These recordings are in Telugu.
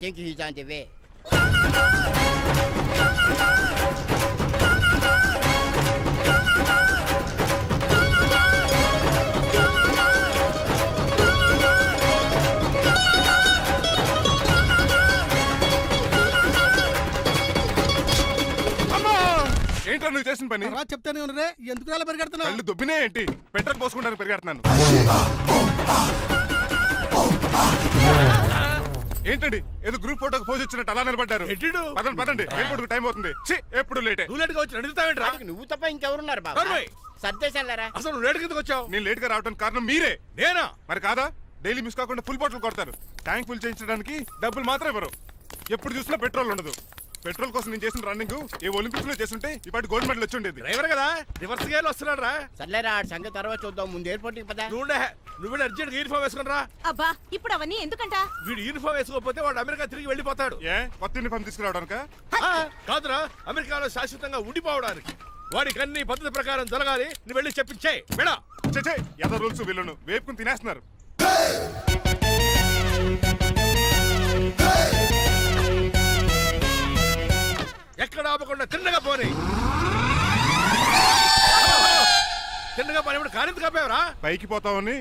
think he's on the way. ఏంటో నువ్వు చేసిన పని చెప్తానే ఉన్నదే ఎందుకు అలా పరిగెడుతున్నావు? కళ్ళు దుబ్బినే ఏంటి? పెట్రోల్ పోసుకుంటాను పరిగెడుతున్నాను. ఏంటండి ఏదో గ్రూప్ ఫోటోకి పోజ్ ఇచ్చినట్టు అలా నిలబడ్డారు. పదండి పదండి, ఎయిర్పోర్ట్ టైం అవుతుంది. ఎప్పుడు లేటే. నువ్వు తప్ప ఇంకెవరున్నారు బాబా? సర్దేశాలరా. అసలు నువ్వు లేట్ కిందకు వచ్చావు. నేను లేట్ గా రావడానికి కారణం మీరే. నేనా? మరి కాదా? డైలీ మిస్ కాకుండా ఫుల్ బాటిల్ కొడతారు. ట్యాంక్ ఫుల్ చేయించడానికి డబ్బులు మాత్రం ఇవ్వరు. ఎప్పుడు చూసినా పెట్రోల్ ఉండదు. పెట్రోల్ కోసం నేను చేసిన రన్నింగ్ ఏ ఒలింపిక్స్ లో చేస్తుంటే ఇప్పటి గోల్డ్ మెడల్ వచ్చి ఉండేది. డ్రైవర్ కదా, రివర్స్ గేర్ వస్తున్నాడు రా. సర్లేరా, సంగతి తర్వాత చూద్దాం. ముందు ఎయిర్పోర్ట్ కి పదా. నువ్వు అర్జెంట్ యూనిఫామ్ వేసుకుని రా. అబ్బా ఇప్పుడు అవన్నీ ఎందుకంట? వీడు యూనిఫామ్ వేసుకోకపోతే వాడు అమెరికా తిరిగి వెళ్ళిపోతాడు. ఏ కొత్త యూనిఫామ్ తీసుకురావడానిక? కాదురా, అమెరికాలో శాశ్వతంగా ఉండిపోవడానికి. వాడికి అన్ని పద్ధతి ప్రకారం జరగాలి. నువ్వు వెళ్ళి చెప్పించే మేడా. ఎద రూల్స్ వీళ్ళను వేపుకుని తినేస్తున్నారు. ఎక్కడ ఆపకుండా తిన్నగా పోనీ. తిన్నగా పోనీ. ఇప్పుడు కారింత కాపేవరా? పైకి పోతామని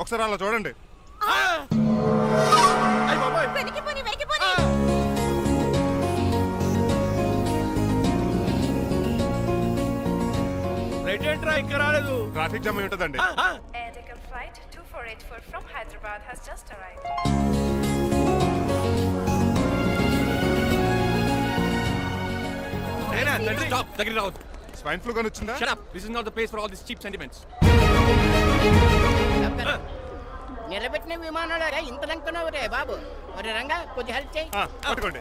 ఒకసారి అలా చూడండి. రైట్ ఏంట్రా ఇంకా రాలేదు? ట్రాఫిక్ జామ్ అయి ఉంటదండి. Flight 2484 from Hyderabad has just arrived. Swine flu గాని వచ్చిందా? Shut up. This is not the place for all these cheap sentiments. నిలబెట్టిన విమానాలు ఇంత లంకనవు రే బాబు. మరి రంగా కొద్ది హెల్ప్ చేయి. పట్టుకోండి.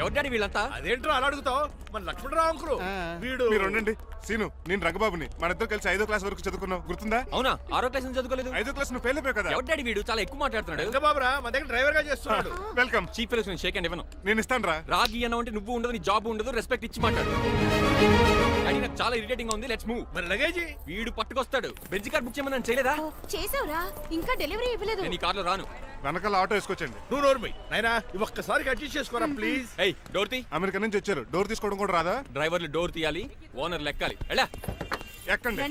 ఎవరు డాడీ వీళ్ళంతా? అదేంట్రా అలా అడుగుతావు? మన లక్ష్మణరావు అంకులు వీడు. మీరు ఉండండి. సీను, నేను రంగబాబుని. మన ఇద్దరు కలిసి 5వ క్లాస్ వరకు చదువుకున్నావు, గుర్తుందా? అవునా? 6వ క్లాస్ నుంచి చదువుకోలేదు. 5వ క్లాస్ నువ్వు ఫెయిల్ అయిపోయావు కదా. ఎవరు డాడీ వీడు? చాలా ఎక్కువ మాట్లాడుతున్నాడు. రంగబాబురా, మన దగ్గర డ్రైవర్ గా చేస్తున్నాడు. వెల్కమ్. చీప్ ఫెలోస్ నేను షేక్ అండ్ ఇవ్వను. నేను ఇస్తాను రా. రాగి అన్న అంటే నువ్వు ఉండదు, నీ జాబ్ ఉండదు, రెస్పెక్ట్ ఇచ్చి మాట్లాడు. డాడీ నాకు చాలా ఇరిటేటింగ్ గా ఉంది. Let's move. మరి లగేజీ వీడు పట్టుకొస్తాడు. బెంజ్ కార్ బుక్ చేయమని చేయలేదా? చేసావురా, ఇంకా డెలివరీ ఇవ్వలేదు. నేను ఈ కార్ లో రాను. వెనకాల ఆటో వేసుకొచ్చండి. నువ్వు నోర్మై నాయనా, ఒక్కసారి అడ్జస్ట్ చేసుకోరా ప్లీజ్. ఏయ్ డోర్ తీ. అమెరికా నుంచి వచ్చారు, డోర్ తీసుకోవడం కూడా రాదా? డ్రైవర్లు డోర్ తీయాలి, ఓనర్ లెక్కాలి. ఎలా ఎక్కండి.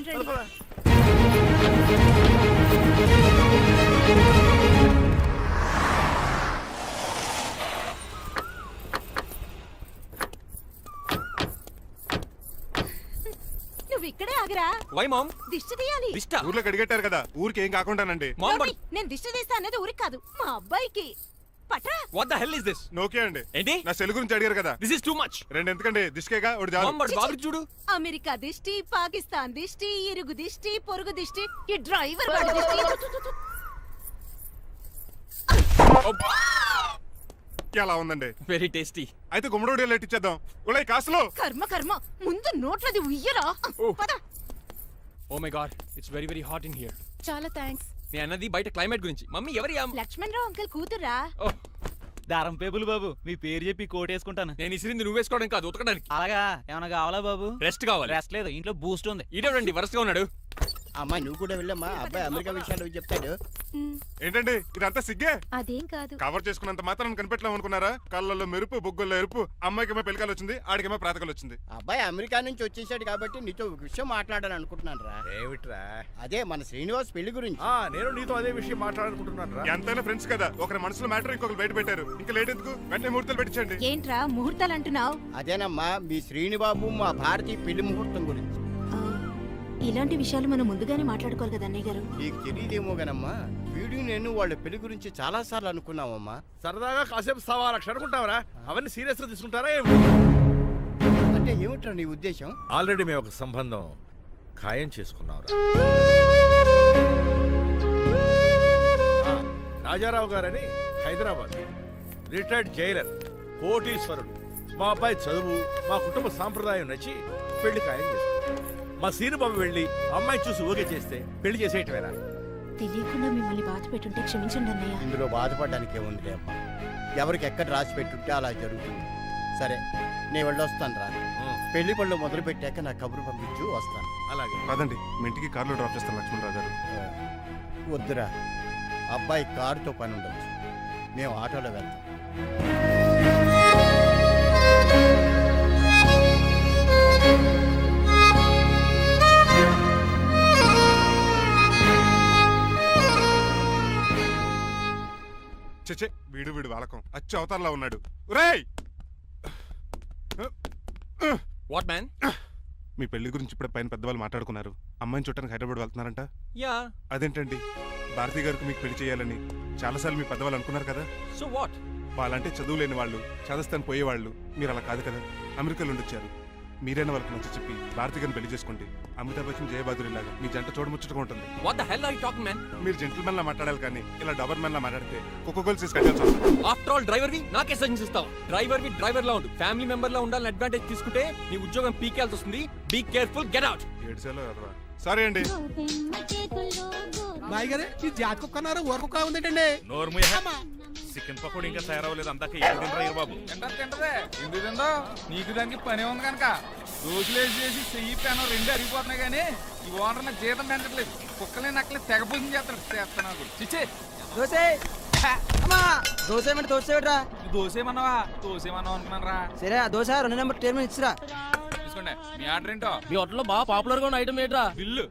నువ్వు ఇక్కడే ఆగిరా. Why ma'am? దిష్టి తీయాలి. దిష్ట? ఊర్లో కడిగట్టారు కదా, ఊరికి ఏం కాకుండానండి. మామ్ నేను దిష్టి తీస్తా అనేది ఊరికి కాదు, మా అబ్బాయికి. పట్రా. What the hell is this? నోకే అండి. ఏంటి? నా సెల్ గురించి అడిగారు కదా. This is too much. రెండు ఎందుకండి? దిష్కేగా ఒకటి చాలు. మామ్ బాబు చూడు. అమెరికా దిష్టి, పాకిస్తాన్ దిష్టి, ఇరుగు దిష్టి, పొరుగు దిష్టి, ఈ డ్రైవర్ వాడి దిష్టి. ఎలా ఉందండి? Very tasty. అయితే గుమ్మడి లెట్ ఇచ్చేద్దాం. ఉలై కాసులో. కర్మ కర్మ, ముందు నోట్లది ఉయ్యరా. పద. Oh my god, it's very very hot in here. చాలా థాంక్స్. నేను అన్నది బయట క్లైమేట్ గురించి. మమ్మీ ఎవరి? లక్ష్మణరావు అంకుల్ కూతురా. దారం పేపులు బాబు, మీ పేరు చెప్పి కోటేసుకుంటాను. నేను ఇసిరింది నువ్వు వేసుకోవడం కాదు, ఉతకడానికి. అలాగా ఏమన్నా కావాలా బాబు? రెస్ట్ కావాలి. రెస్ట్ లేదు, ఇంట్లో బూస్ట్ ఉంది. ఈడేవండి వరుసగా ఉన్నాడు. అమ్మా నువ్వు కూడా వెళ్ళమ్మా, అబ్బాయి అమెరికా విషయాలు చెప్తాడు. ఏంటండి ఇదంతా సిగ్గే? అదేం కాదు. కవర్ చేసుకున్నంత మాత్రం కనిపెట్టలేము అనుకున్నారా? కళ్ళల్లో మెరుపు, బొగ్గుల్లో ఎరుపు. అమ్మాయికేమో పెళ్ళికాలు వచ్చింది, ఆడికేమో ప్రాతకాలు వచ్చింది. అబ్బాయి అమెరికా నుంచి వచ్చేసాడు కాబట్టి నీతో ఒక విషయం మాట్లాడాలని అనుకుంటున్నాను రా. ఏమిట్రా? అదే మన శ్రీనివాస్ పెళ్లి గురించి. నేను నీతో అదే విషయం మాట్లాడాలనుకుంటున్నాను రా. ఎంతైనా ఫ్రెండ్స్ కదా, ఒకరి మనసులో మ్యాటర్ ఇంకొకరు బయట పెట్టారు. ఇంకా లేట్ ఎందుకు? వెంటనే ముహూర్తాలు పెట్టించండి. ఏంట్రా ముహూర్తాలు అంటున్నావు? అదేనమ్మా మీ శ్రీనిబాబు మా భారతీయ పెళ్లి ముహూర్తం గురించి. ఇలాంటి విషయాలు మనం ముందుగానే మాట్లాడుకోవాలి కదా అన్నయ్య గారు. నీకు తెలియదేమో గనమ్మా, వీడు నేను వాళ్ళ పెళ్లి గురించి చాలా సార్లు అనుకున్నామమ్మా. సరదాగా కాసేపు 1.25 అనుకుంటావరా? అవన్నీ సీరియస్ గా తీసుకుంటారా? అంటే ఏమిట్రా నీ ఉద్దేశం? ఆల్రెడీ మేము ఒక సంబంధం ఖాయం చేసుకున్నాం. రాజారావు గారని హైదరాబాద్ రిటైర్డ్ జైలర్, కోటీశ్వరుడు. మా అబ్బాయి చదువు, మా కుటుంబ సాంప్రదాయం నచ్చి పెళ్లి ఖాయం చేస్తాం. మా సీనుబాబు వెళ్ళి అమ్మాయి చూసి ఓకే చేస్తే పెళ్లి చేసేయటమేనా? తెలియకుండా మిమ్మల్ని బాధ పెట్టుంటే క్షమించండి అన్నయ్య. ఇందులో బాధపడడానికి ఏముంది అమ్మా, ఎవరికి ఎక్కడ రాసి పెట్టుంటే అలా జరుగుతుంది. సరే నేను వెళ్ళొస్తాను రా. పెళ్లి పళ్ళు మొదలు పెట్టాక నా కబురు పంపించు, వస్తాను. అలాగే. కాదండి, మీ ఇంటికి కార్లో డ్రాప్ చేస్తాను లక్ష్మణరావు గారు. వద్దురా, అబ్బాయి కారుతో పని ఉండొచ్చు, మేము ఆటోలో వెళ్తాం. చచ్చే, వీడు వాలకం అచ్చు అవతారలా ఉన్నాడు. రేయ్, వాట్ మ్యాన్? మీ పెళ్లి గురించి ఇప్పుడు పైన పెద్దవాళ్ళు మాట్లాడుకున్నారు. అమ్మాయిని చూడటానికి హైదరాబాద్ వెళ్తున్నారంట. యా. అదేంటండి, భారతి గారికి మీకు పెళ్లి చేయాలని చాలాసార్లు మీ పెద్దవాళ్ళు అనుకున్నారు కదా. So what? వాళ్ళంటే చదువు లేని వాళ్ళు, చదస్తాను పోయేవాళ్ళు. మీరు అలా కాదు కదా, అమెరికాలో ఉండొచ్చారు. మీరైనా వాళ్ళకి నచ్చ చెప్పి భారతి గారిని పెళ్లి చేసుకోండి. అమితాబ్ బచ్చన్, జయబాదురి లాగా మీ జంట చూడముచ్చటగా ఉంటుంది. What the hell are you talking man? మీరు జెంటిల్మెన్ లా మాట్లాడాలి కానీ ఇలా డబర్ మెన్ లా మాట్లాడితే కుక్కగోలు చేసి కట్టాల్సి వస్తుంది. ఆఫ్టర్ ఆల్ డ్రైవర్ వి నాకే సజెషన్స్ ఇస్తావు. డ్రైవర్ లా ఉండు. ఫ్యామిలీ మెంబర్ లా ఉండాలని అడ్వాంటేజ్ తీసుకుంటే నీ ఉద్యోగం పీకేల్సి వస్తుంది. Be careful, get out. ఏడ్చేలో సారీ అండి. బాయ్ గారే, ఈ జాతి కుక్క అన్నారు, ఊర కుక్క ఉందేటండి. చికెన్ పకోడీ ఇంకా తయారవ్వలేదు, అందాక తినరా బాబు. తింటదే ఎందుకు తిందో, నీకు దానికి పని ఉంది కనుక. రోజులేసి చేసి చెయ్యి పెనం రెండు అరిగిపోతున్నాయి కానీ ఈ ఓనర్ నాకు జీతం పెంచట్లేదు. కుక్కలే నక్కలే తెగపోసం చేస్తాను. చిచ్చే దోసే దోశ ఏమంటే దోశ ఏమిట్రా? దోసేమన్నావా? దోసేమన్నావు అనుకున్నాను రా. సరే ఆ దోశ 2 నెంబర్ టేబుల్ ఇచ్చిరా. తీసుకోండి. మీ ఆర్డర్ ఏంటో? మీ హోటల్లో బాగా పాపులర్ గా ఉన్న ఐటమ్ ఏంట్రా? బిల్లు.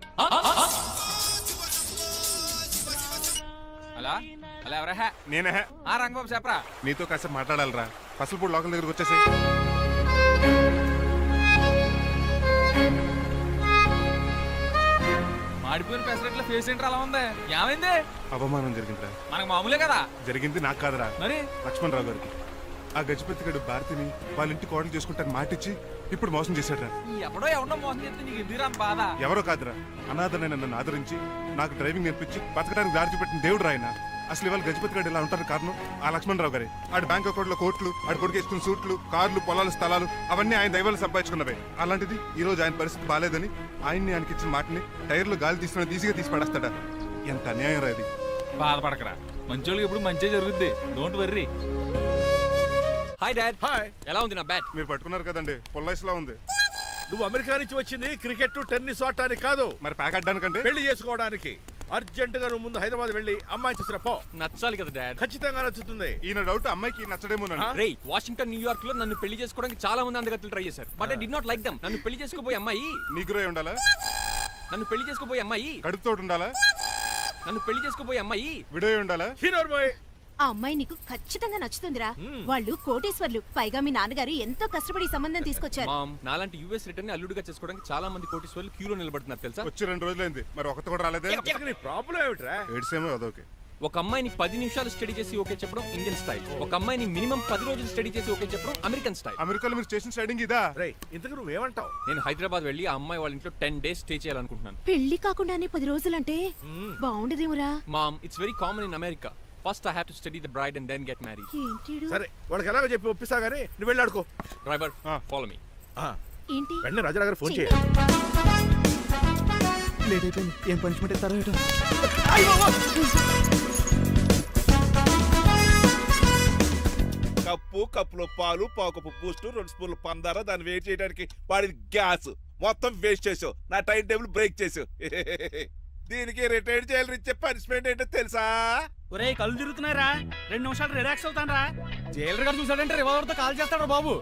అలా అలా ఎవరా? నేనే. ఆ రంగబాబు చెప్పరా. నీతో కాసేపు మాట్లాడాలరా. పసలపూడి లోకల్ దగ్గరకు వచ్చేసి. మాడిపోయిన పెసరెట్ల ఫేస్ ఏంటర్ అలా ఉంది? ఏమైంది? అవమానం జరిగిందిరా. మనకు మామూలే కదా. జరిగింది నాకు కాదురా, మరి లక్ష్మణరావు గారికి. ఆ గజపతి గడు భారతిని వాళ్ళ ఇంటి కోడలు చేసుకుంటాను మాటిచ్చి ఇప్పుడు మోసం చేశాడ్రా. ఎవడో మోసం చేస్తే నీకు ఎందుకు రాని బాధ? ఎవరో కాదురా, అనాథనైన నన్ను ఆదరించి నాకు డ్రైవింగ్ నేర్పించి బతకడానికి దారి చూపెట్టిన దేవుడు రాయన. అసలు ఇవాళ గజపతి గడు ఇలా ఉంటారు కారణం ఆ లక్ష్మణరావు గారే. ఆడు బ్యాంక్ అకౌంట్లో కోట్లు, ఆడు కొడుకు వేసుకున్న సూట్లు, కార్లు, పొలాలు, స్థలాలు అవన్నీ ఆయన దైవాలు సంపాదించుకున్నవే. అలాంటిది ఈ రోజు ఆయన పరిస్థితి బాగాలేదని ఆయనకి ఇచ్చిన మాటని టైర్లు గాలి తీసుకుని ఈజీగా తీసి పడేస్తాడా? ఎంత అన్యాయం రా ఇది. బాధపడకరా, మంచోళ్ళకి ఇప్పుడు మంచి జరుగుద్ది. Don't worry. Hi dad. Hi. ఎలా ఉంది నా బ్యాట్? మీరు పట్టుకున్నారు కదండి, పొల్లైస్లా ఉంది. నువ్వు అమెరికా నుంచి వచ్చింది క్రికెట్ టెన్నిస్ ఆడటానికి కాదు, మరి ప్యాక్ అడ్డానికంటే. పెళ్లి చేసుకోవడానికి. అర్జెంట్ గా నువ్వు ముందు హైదరాబాద్ వెళ్ళి అమ్మాయి చూసిన పో. నచ్చాలి కదా డాడ్. ఖచ్చితంగా నచ్చుతుంది. ఈయన డౌట్ అమ్మాయికి నచ్చడేమోనండి. రేయ్, వాషింగ్టన్, న్యూయార్క్ లో నన్ను పెళ్లి చేసుకోవడానికి చాలా మంది అందగత్తెలు ట్రై చేశారు. But I did not like them. నన్ను పెళ్లి చేసుకోబోయే అమ్మాయి నీగురై ఉండాలా? నన్ను పెళ్లి చేసుకోబోయే అమ్మాయి కడుపుతోటి ఉండాలా? నన్ను పెళ్లి చేసుకోబోయే అమ్మాయి విడో ఉండాలా? Hero boy. ఆ అమ్మాయి నీకు ఖచ్చితంగా నచ్చుతుందిరా. వాళ్ళు కోటేశ్వర్లు, పైగా మీ నాన్నగారు ఎంతో కష్టపడి ఈ సంబంధం తీసుకొచ్చారు. మామ్, నాలాంటి యుఎస్ రిటర్న్ అల్లుడిగా చేసుకోవడానికి చాలా మంది కోటీశ్వర్లు క్యూలో నిలబడుతున్నారు తెలుసా? వచ్చి 2 రోజులైంది, మరి ఒకటి కూడా రాలేదే. నీ ప్రాబ్లం ఏమిట్రా? ఏడ్సేమో అదొకే. ఒక అమ్మాయిని 10 నిమిషాలు స్టడీ చేసి ఓకే చెప్పడం ఇండియన్ స్టైల్. ఒక అమ్మాయిని మినిమం 10 రోజులు స్టడీ చేసి ఓకే చెప్పడం అమెరికన్ స్టైల్. అమెరికాలో మీరు స్టేషన్ స్టైడింగ్ ఇదా? రేయ్, ఇంతకు నువ్వేమంటావు? నేను హైదరాబాద్ వెళ్ళి ఆ అమ్మాయి వాళ్ళ ఇంట్లో 10 days స్టే చేయాలనుకుంటున్నాను. పెళ్లి కాకుండానే 10 రోజులంటే బాగుండదేమురా? Mom, it's very common in America. First I have to study the bride and then get married. ఏంటిడు? సరే, వాడికి ఎలాగో చెప్పి ఒప్పిస్తా గానీ నువ్వు వెళ్ళి ఆడుకో. Driver, follow me. ఏంటి? వెంటనే రాజా గారు ఫోన్ చేయి. లేట్ అయిపోయింది, ఏం పనిష్మెంట్ ఇస్తారో ఏటో. కప్పులో పాలు, పావు కప్పు బూస్ట్, 2 స్పూన్లు పందార, దాన్ని వేట్ చేయడానికి వాడిది గ్యాస్ మొత్తం వేస్ట్ చేసావు. నా టైం టేబుల్ బ్రేక్ చేసావు. దీనికి రిటైర్డ్ జైలు ఇచ్చే పనిష్మెంట్ ఏంటో తెలుసా? ఒరే, కళ్ళు తిరుగుతున్నారా? 2 నిమిషాలు రిలాక్స్ అవుతాను రా. జైలర్ గారు చూసాడంటే రివాల్వర్ తో కాల్ చేస్తాడు బాబు.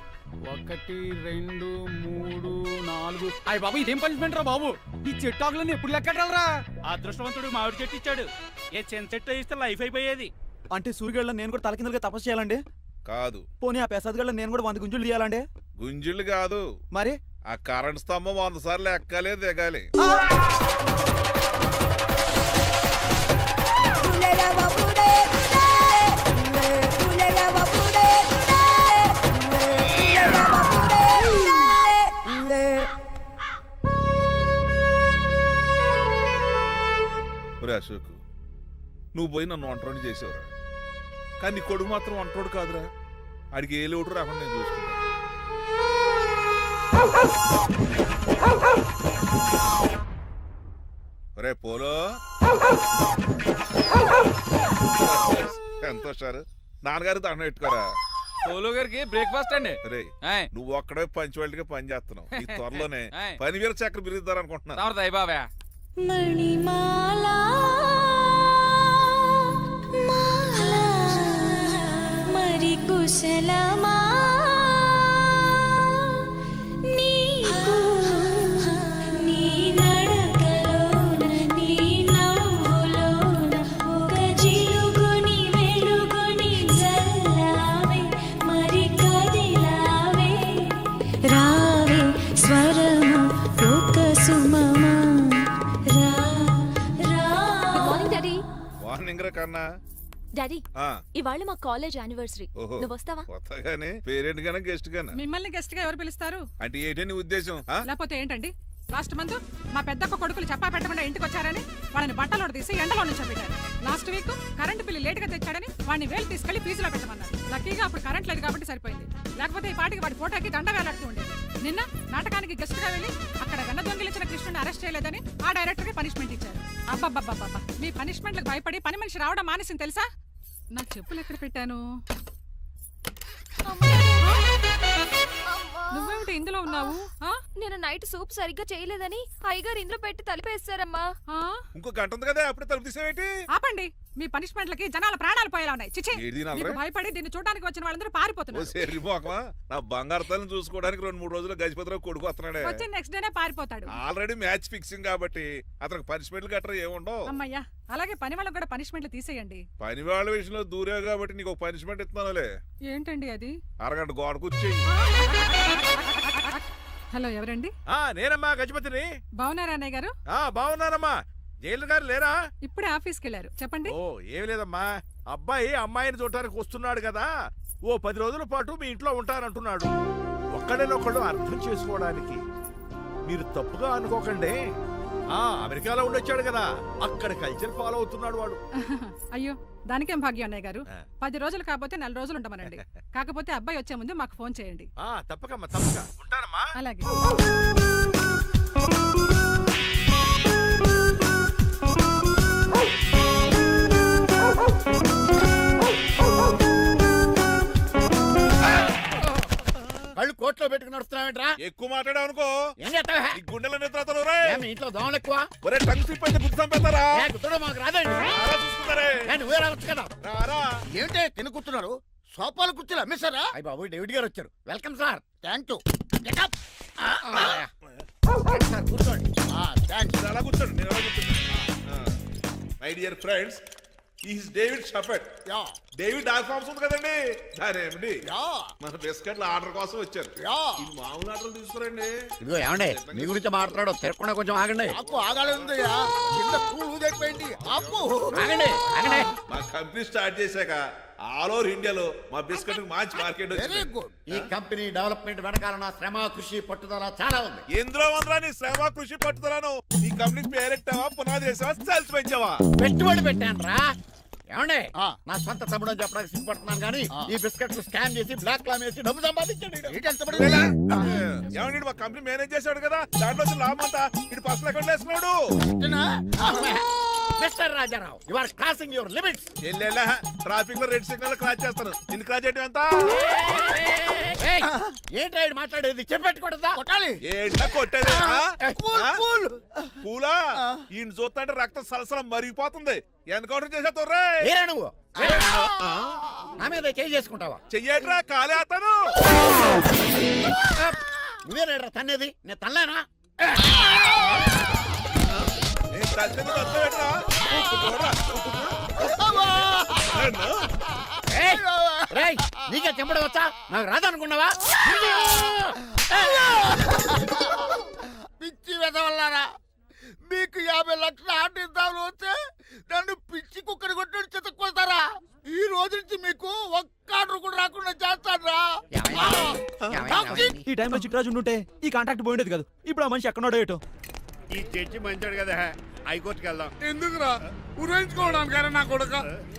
1 2 3 4. అయ్య బాబు, ఇదేం పనిష్మెంట్ రా బాబు? ఈ చెట్టాకులన్నీ ఎప్పుడు లెక్కడరా? అదృష్టవంతుడు మామిడి చెట్టు ఇచ్చాడు. ఏ చిన్న చెట్టు ఇస్తే లైఫ్ అయిపోయేది. అంటే సూర్యుగళ్ళ నేను కూడా తలకిందలుగా తపస్సు చేయాలండి? కాదు. పోనీ ఆ పెసాద్ నేను కూడా 100 గుంజులు తీయాలండి? గుంజులు కాదు, మరి ఆ కరెంట్ స్తంభం 100 సార్లు ఎక్కాలి, దిగాలి. అశోక్, నువ్వు పోయి నన్ను వంటోడు చేసేవరా, కానీ నీ కొడుకు మాత్రం వంటోడు కాదురా. ఆడికి ఏ లోటు రాకుండా నేను చూసుకుంటాను. రే పోలో, ఎంత సార్ నాన్నగారు దండం పెట్టుకోరా. సోలో గారికి బ్రేక్ఫాస్ట్ అండి. రే ఆయ్. నువ్వు ఒక్కడే పంచువాళ్ళకి పని చేస్తున్నావు ఈ త్వరలోనే ఆయ్. 10,000 చక్ర బిరుద్దారు అనుకుంటున్నాను. తమరు దయ బాబా. మణిమాలా మరి కుశలమా నీకు నీ నడకలోన నీ నవ్వులోన ఒక జిలుగుని వెలుగుని జల్లావే మరి కదిలావే రావే స్వరము ఒక సుమమా రా రా. Morning daddy. వార్నింగ్ రా కన్నా. డాడీ ఆ, ఇవాళ మా కాలేజ్ యానివర్సరీ. ఓహో. నువ్వు వస్తావా? కొత్తగానే పేరెంట్ గానే గెస్ట్ గానే మిమ్మల్ని గెస్ట్ గా ఎవరు పిలుస్తారు? అంటే ఏంటి నీ ఉద్దేశం? ఆ? లేకపోతే ఏంటండి, లాస్ట్ మంత్ మా పెద్దక్క కొడుకులు చెప్పా పెట్టకుండా ఇంటికి వచ్చారని వాళ్ళని బట్టలో తీసి ఎండలో నుంచి పెట్టారు. Last week current bill late గా తెచ్చాడని వాడిని వేలు తీసుకెళ్లి ఫీజులో పెట్టమన్నారు. లక్కీగా అప్పుడు కరెంట్ లేదు కాబట్టి సరిపోయింది, లేకపోతే ఈ పాటికి వాడి ఫోటోకి దండ వేలాడుతూ ఉండేది. నిన్న నాటకానికి గెస్ట్ గా వెళ్ళి అక్కడ వెన్న దొంగిలించిన కృష్ణుని అరెస్ట్ చేయలేదని ఆ డైరెక్టర్ కి పనిష్మెంట్ ఇచ్చారు. అబ్బబ్బబ్బబ్బా, మీ పనిష్మెంట్లకు భయపడి పని మనిషి రావడం మానేసింది తెలుసా? నా చెప్పులు ఎక్కడ పెట్టాను? నువ్వేమిటి ఇందులో ఉన్నావు? నేను నైట్ సూప్ సరిగ్గా చేయలేదని అయ్యగారు ఇందులో పెట్టి తలిపేస్తారమ్మా. ఇంకో గంట ఉంది కదా అప్పుడే తలుపు తీసేవేంటి? ఆపండి, మీ పనిష్మెంట్లకి జనాల ప్రాణాలు పోయేలా ఉన్నాయి. చిచి, ఏది దీని మీకు అల్లరి? భయపడి దీన్ని చూడడానికి వచ్చిన వాళ్ళందరూ ఓ పారిపోతున్నారు. సెర్రిపోకమా, నా బంగారు తల్లిని చూసుకోవడానికి 2-3 రోజులు గజపతిరావు కొడుకు వస్తున్నాడే. వచ్చి నెక్స్ట్ డేనే పారిపోతాడు. ఆల్రెడీ మ్యాచ్ ఫిక్సింగ్ కాబట్టి అతనికి పనిష్మెంట్లు గట్రా ఏముండవు. అమ్మయ్యా, అలాగే పని వాళ్ళకి కూడా పనిష్మెంట్లు తీసేయండి. పని వాళ్ళ విషయంలో దూరేవు కాబట్టి నీకు ఒక పనిష్మెంట్ ఇస్తున్నానులే. ఏంటండి అది? అరగంట గోడ కూర్చొని. హలో, ఎవరండి? నేనమ్మా గజపతిని. బాగున్నారా అన్నయ్య గారు? బాగున్నానమ్మా. జైలు గారు లేరా? ఇప్పుడే ఆఫీస్కి వెళ్ళారు. చెప్పండి. ఓ ఏం లేదమ్మా, అబ్బాయి అమ్మాయిని చూడటానికి వస్తున్నాడు కదా, ఓ 10 రోజుల పాటు మీ ఇంట్లో ఉంటానంటున్నాడు. ఒక్కడనొక్కడు అర్థం చేసుకోవడానికి మీరు తప్పుగా అనుకోకండి. అమెరికాలో ఉండొచ్చాడు కదా, అక్కడ కల్చర్ ఫాలో అవుతున్నాడు వాడు. అయ్యో, దానికేం భాగ్యం అన్నయ్య గారు. 10 రోజులు కాకపోతే 4 రోజులు ఉండమనండి. కాకపోతే అబ్బాయి వచ్చే ముందు మాకు ఫోన్ చేయండి. తప్పకమ్మా, తప్పక ఉంటానమ్మా. అలాగే. కళ్ళు కోట్లో పెట్టుకుని నడుస్తున్నావేంట్రా? ఎక్కువ మాట్లాడావు అనుకో ఏం చేస్తావా? ఈ గుండెల నిద్రతలు మీ ఇంట్లో దోమలు ఎక్కువ? ఒరే టంగ్ స్లిప్ అయితే గుర్తు చంపేస్తారా? గుర్తుడం మాకు రాదండి. చూసుకున్నారే నువ్వే రావచ్చు కదా. రారా. ఏంటే తిని కూర్చున్నారు? సోఫాలు కుర్చీలు అమ్మేశారా? అయ్య బాబు, డేవిడ్ గారు వచ్చారు. Welcome sir. Thank you. కూర్చోండి. థ్యాంక్స్. అలా కూర్చోండి, నేను అలా కూర్చోండి. My dear friends, is David షఫెట్. డేవిడ్ డాక్ ఫార్మ్స్ ఉంది కదండి, దానేమిటి మన బిస్కెట్ల ఆర్డర్ కోసం వచ్చారు. ఈ మామూలు ఆర్డర్ తీసుకురండి. ఇదిగో ఏమండి, మీ గురించి మాట్లాడు, తిరగకుండా కొంచెం ఆగండి. ఆగండి, ఆగండి. మా కంపెనీ స్టార్ట్ చేశాక ఆల్ ఓవర్ ఇండియాలో మా బిస్కెట్ మంచి మార్కెట్ వచ్చింది. ఈ కంపెనీ డెవలప్మెంట్ వెనకాల నా శ్రమ, కృషి, పట్టుదల చాలా ఉంది. ఎందులో ఉందిరా నీ శ్రమ, కృషి, పట్టుదలను? ఈ కంపెనీకి పేరెట్టావా, పునాది వేసావా, సేల్స్ పెంచావా? పెట్టుబడి పెట్టాను రా. ఏమండి, నా సొంత తమ్ముడు అని చెప్పడానికి సిగ్గుపడుతున్నాను కానీ ఈ బిస్కెట్లు స్కాన్ చేసి బ్లాక్ లా వేసి డబ్బు సంపాదించండి. ఏమండి, మా కంపెనీ మేనేజ్ చేశాడు కదా, దాంట్లో లాభం అంతా ఇటు పర్సనల్ అకౌంట్ వేసుకున్నాడు. Mister Rajarao, you are crossing your limits. Traffic లో రెడ్ సిగ్నల్ క్రాస్ చేస్తాను, నిన్ను క్రాస్ చేయడం ఎంత? ఏంటి మాట్లాడేది? చెప్పెట్టుకూడదా? కొట్టాలి. ఏంటా కొట్టేది? పూలా ఈయన చూస్తుంటే రక్తం సలసలం మరిగిపోతుంది. ఎన్కౌంటర్ చేసేతో నువ్వు నా మీద చేయి చేసుకుంటావా? చెయ్యట్రా, కాలే అతను. నువ్వేనా తన్నేది? నేను తనలేనా? నీకే చెంపడం వచ్చా? నాకు రాదనుకున్నావా? పిచ్చి వెదవల్లారా, మీకు 50 లక్షల ఆర్డర్ వస్తే నన్ను పిచ్చి కుక్కని కొట్టి చెతక్కొస్తారా? ఈ రోజు నుంచి మీకు ఒక్క ఆర్డర్ కూడా రాకుండా చేస్తాడ్రా. ఈ టైంలో చిట్రాజు ఉంటే ఈ కాంట్రాక్ట్ పోయిండేది కదా. ఇప్పుడు ఆ మనిషి ఎక్కడో ఏటో. ఈ చర్చి మంచాడు కదా, హైకోర్టుకి వెళ్దాం. ఎందుకురా ఉరేంచుకోవడానికి? నా కొడుక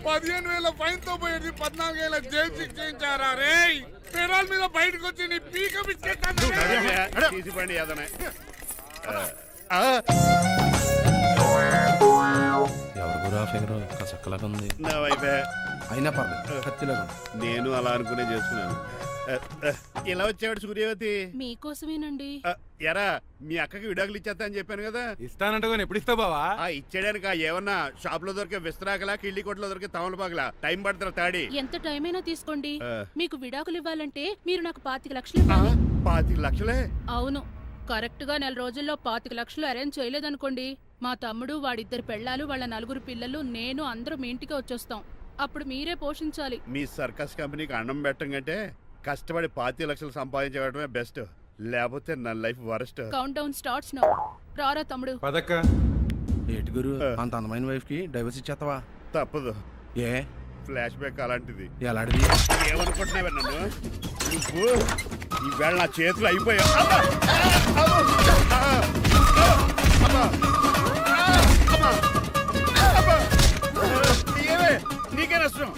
15,000 ఫైన్ తో పోయేది 14 ఏళ్ళ జైలు శిక్ష చేయించారా రే? పెరాల మీద బయటకు వచ్చి నీ పీక తీసిపండి ఏదైనా. ఎవరు చక్కలాగా ఉంది. నా వైపే అయినా పర్లేదు కత్తిలాగా. నేను అలా అనుకునే చేసుకున్నాను. ఇలా వచ్చాడు సూర్యవతి. మీకోసమేనండి. ఎరా మీ అక్కకి విడాకులు ఇచ్చేస్తా అని చెప్పాను కదా. ఇస్తానంటే ఎప్పుడు ఇస్తావు బావా? ఇచ్చేయడానికి ఏమన్నా షాప్ లో దొరికే విస్తరాకలా కిళ్ళి కొట్లో దొరికే తమలపాకలా టైం పడతారా తాడి? ఎంత టైం అయినా తీసుకోండి. ఆ. మీకు విడాకులు ఇవ్వాలంటే మీరు నాకు 25 లక్షలు ఇవ్వాలి. 25 లక్షలే? అవును, కరెక్ట్ గా 4 రోజుల్లో 25 లక్షలు అరేంజ్ చేయలేదనుకోండి, మా తమ్ముడు, వాడిద్దరు పెళ్ళాలు, వాళ్ళ 4 పిల్లలు, నేను అందరూ మీ ఇంటికి వచ్చేస్తాం. అప్పుడు మీరే పోషించాలి. మీ సర్కస్ కంపెనీకి అన్నం పెట్టం కంటే కష్టపడి 25 లక్షలు సంపాదించడమే బెస్ట్. లేకపోతే నా life worst. Count down starts now. రారా తమ్ముడు. పదక్క. ఏటి గురు అంత అందమైన వైఫ్ కి డైవర్స్ ఇచ్చేస్తావా? తప్పదు. ఏ ఫ్లాష్ బ్యాక్ అలాంటిది. ఎలాంటిది? ఏమనుకుంటున్నావా నన్ను? నువ్వు ఈవేళ నా చేతులు అయిపోయా. నీకే నష్టం.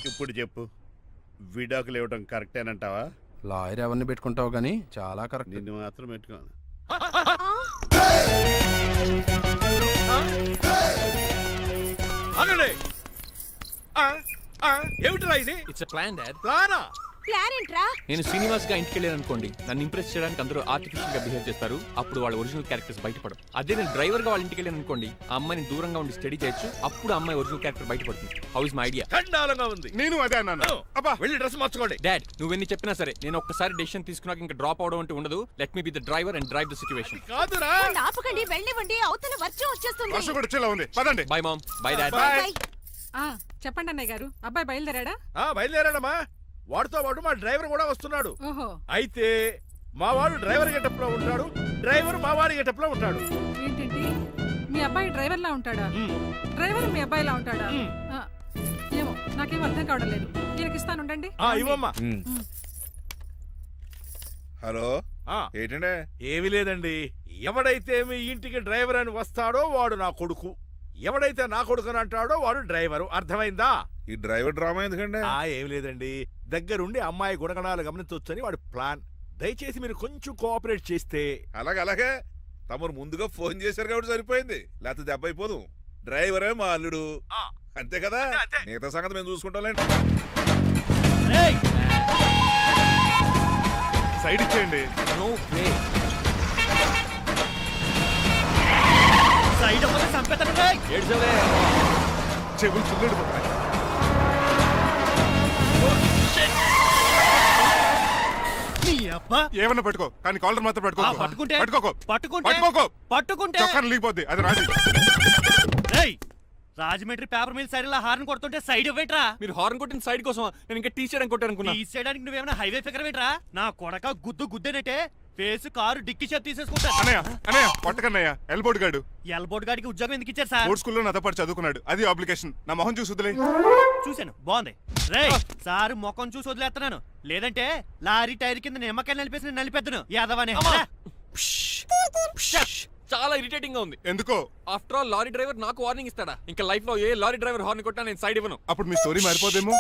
ఇప్పుడు చెప్పు, విడాకులు ఇవ్వడం కరెక్టేనంటావా? లాయర్ ఎవరిని పెట్టుకుంటావు గానీ చాలా కరెక్ట్. నిన్ను మాత్రం పెట్టుకోను. ఏమిట్రా ఇది? It's plan dad. ప్లానా? ప్లాన్ ఏంట్రా? నేను శ్రీనివాస్ గా ఇంటికి వెళ్ళాను అనుకోండి, నన్ను ఇంప్రెస్ చేయడానికి అందరూ ఆర్టిఫిషియల్ గా బిహేవ్ చేస్తారు. అప్పుడు వాళ్ళ ఒరిజినల్ క్యారెక్టర్స్ బయటపడవు. అదే నేను డ్రైవర్ గా వాళ్ళ ఇంటికి వెళ్ళాను అనుకోండి, ఆ అమ్మాయిని దూరంగా ఉండి స్టడీ చేయొచ్చు. అప్పుడు అమ్మాయి ఒరిజినల్ క్యారెక్టర్ బయటపడుతుంది. How is my idea? చండాలంగా ఉంది. నేను అదే అన్నాను. అబ్బా వెళ్ళి డ్రెస్ మార్చుకోండి. డాడ్ నువ్వెన్ని చెప్పినా సరే నేను ఒక్కసారి డెసిషన్ తీసుకున్నాక ఇంకా డ్రాప్ అవడం అంటే ఉండదు. Let me be the driver and drive the situation. కాదురా. ఆపకండి, వెళ్ళనివ్వండి. అవతల వర్షం వచ్చేస్తుంది. వర్షం కూడా వచ్చేలా ఉంది. పదండి. Bye mom. Bye dad. చెప్పండి అన్నయ్య గారు, అబ్బాయి బయలుదేరాడా? బయలుదేరాడమ్మా. వాడితో పాటు మా డ్రైవర్ కూడా వస్తున్నాడు. ఓహో, అయితే మా వాడు డ్రైవర్ గెటప్ లో ఉంటాడు, డ్రైవర్ మా వాడి గెటప్ లో ఉంటాడు. ఏంటండి మీ అబ్బాయి డ్రైవర్ లా ఉంటాడా? డ్రైవర్ మీ అబ్బాయిలా ఉంటాడా? ఏమో నాకేం అర్థం కావడం లేదు. ఈయనకి ఇస్తాను ఉండండి. ఇవ్వమ్మా. హలో ఏంటంటే? ఏమీ లేదండి. ఎవడైతే మీ ఇంటికి డ్రైవర్ అని వస్తాడో వాడు నా కొడుకు, ఎవడైతే నా కొడుకు అని అంటాడో వాడు డ్రైవరు. అర్థమైందా? ఈ డ్రైవర్ డ్రామా ఎందుకంటే? ఏమి లేదండి, దగ్గరుండి అమ్మాయి గుణగణాలు గమనించవచ్చని వాడి ప్లాన్. దయచేసి మీరు కొంచెం కోఆపరేట్ చేస్తే. అలాగే తమరు ముందుగా ఫోన్ చేశారు కాబట్టి సరిపోయింది, లేకపోతే దెబ్బ అయిపోదు. డ్రైవరే మా అల్లుడు, అంతే కదా? మిగతా సంగతి మేము చూసుకుంటాంలేండి. సైడ్ ఇచ్చేయండి. చెవులు చుల్లెడు పోతాయి. ఏమన్నా పట్టుకో, కానీ కాలర్ మాత్రం పట్టుకోకు. చొక్కాను లీగిపోద్ది. అది Raju. Rajahmundry paper mill side horn కొడుతుంటే సైడ్ ఇవ్వట్రా. మీరు హార్న్ కొట్టిన సైడ్ కోసం నేను ఇంకా టీ చేయడానికి కొట్టానుకున్నా. టీ చేయడానికి నువ్వేమైనా హైవే ఫిగర్ ఏంట్రా? నా కొడక గుద్దేనంటే ఫేస్ కారు డిక్కి చేతి తీసేసుకుంటా. అన్నయ్య కొట్టకన్నయ్య. ఎల్బోర్డ్ గాడు. ఎల్బోర్డ్ గాడికి ఉద్యోగం ఎందుకు ఇచ్చారు సార్? బోర్డ్ స్కూల్లో నాతో పాటు చదువుకున్నాడు. అది అప్లికేషన్. నా మొహం చూసి వదిలే. చూశాను, బాగుంది. రే సారు ముఖం చూసి వదిలేస్తున్నాను, లేదంటే లారీ టైర్ కింద నిమ్మకాయలు నలిపేసి నలిపేద్దును యాదవనే. చాలా ఇరిటేటింగ్ గా ఉంది. ఎందుకో? ఆఫ్టర్ ఆల్ లారీ డ్రైవర్ నాకు వార్నింగ్ ఇస్తాడా? ఇంకా లైఫ్ లో ఏ లారీ డ్రైవర్ హార్న్ కొట్టా నేను సైడ్ ఇవ్వను. అప్పుడు మీ స్టోరీ మారిపోదేమో.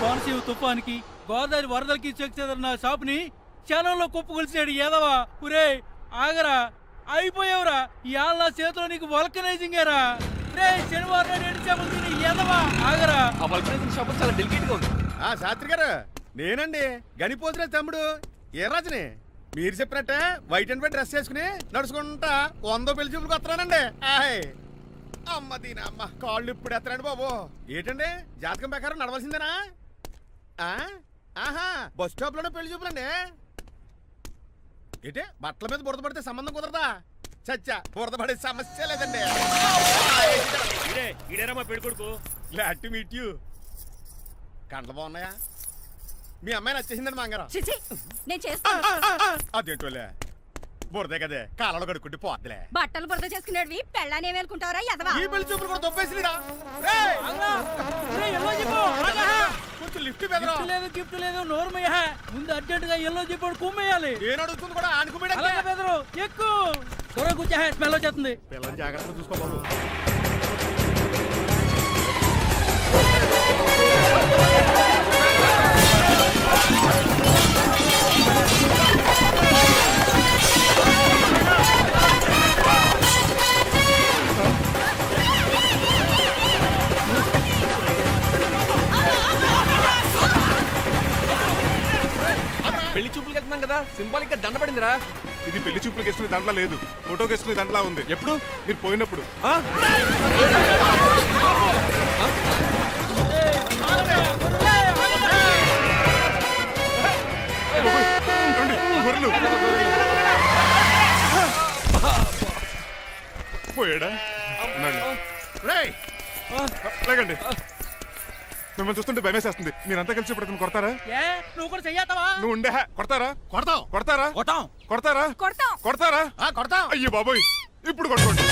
కోనసీమ తుఫానికి, గోదావరి వరదలకి చెక్ చేదన్న షాప్ ని క్షణంలో కుప్పగొలిచాడు ఏదవా. ఒరే ఆగరా, అయిపోయావురా. ఇవాళ నా చేతిలో నీకు వల్కనైజింగ్ ఏరా. రే శనివారం ఎండు చేపలు తిని ఏదవా ఆగరా. ఆ వల్కనైజింగ్ షాప్ చాలా డెలికేట్ గా ఉంది. శాస్త్రి గారు నేనండి, గనిపోతున్న తమ్ముడు. ఏ రాజుని మీరు చెప్పినట్టే వైట్ అండ్ వైట్ డ్రెస్ వేసుకుని నడుచుకుంటా 100 పెళ్లి చూపులకు వస్తున్నానండి. అమ్మ దీని అమ్మ కాళ్ళు ఇప్పుడు ఎత్తరండి బాబు. ఏంటండి జాతకం ప్రకారం నడవలసిందేనా? ఆహా బస్ స్టాప్ లోనే పెళ్లి చూపులండి. ఏంటి బట్టల మీద బురద పడితే సంబంధం కుదరదా? చచ్చా బురద పడే సమస్య లేదండి. ఇదేనా మా పెళ్లి కొడుకు? Glad to meet you. కండ్లు బాగున్నాయా? మీ అమ్మాయి నచ్చేసిందండి మాంగారం. నేను చేస్తాను. అదేంటోలే బురదే కదే కాలంలో కడుక్కుంటే పోద్దులే. బట్టలు బురద చేసుకునేవి పెళ్ళానే వేలుకుంటావరా యదవా? ఈ పెళ్లి చూపులు కూడా దొబ్బేసిరా. కొంచెం లిఫ్ట్ లేదు, గిఫ్ట్ లేదు, నోరుమయ్య. ముందు అర్జెంట్ గా ఎల్లో చెప్పాడు కుమ్మేయాలి. నేను అడుగుతుంది కూడా ఆనుకుమేడా. ఎక్కువ త్వరగా కూర్చో, స్మెల్ వచ్చేస్తుంది. పిల్లలు జాగ్రత్తగా చూసుకోవాలి. కదా, సింబాలిక్ గా దండపడిందిరా. ఇది పెళ్లి చూపులకు వేసుకునే దాంట్లో లేదు, ఫోటోకి వేసుకునే దాంట్లో ఉంది. ఎప్పుడు? మీరు పోయినప్పుడు. గొర్రెలు పోయాడా? లేకండి, మిమ్మల్ని చూస్తుంటే భయమేసేస్తుంది. మీరంతా కలిసి ఇప్పుడు అతను కొడతారా? నువ్వు కూడా చెయ్యతావా? నువ్వు ఉండే కొడతారా? కొడతాం కొడతారా? కొట్టాం. కొడతారా? కొడతాం. కొడతారా? కొడతాం. అయ్యో బాబోయ్, ఇప్పుడు కొట్టుకోండి.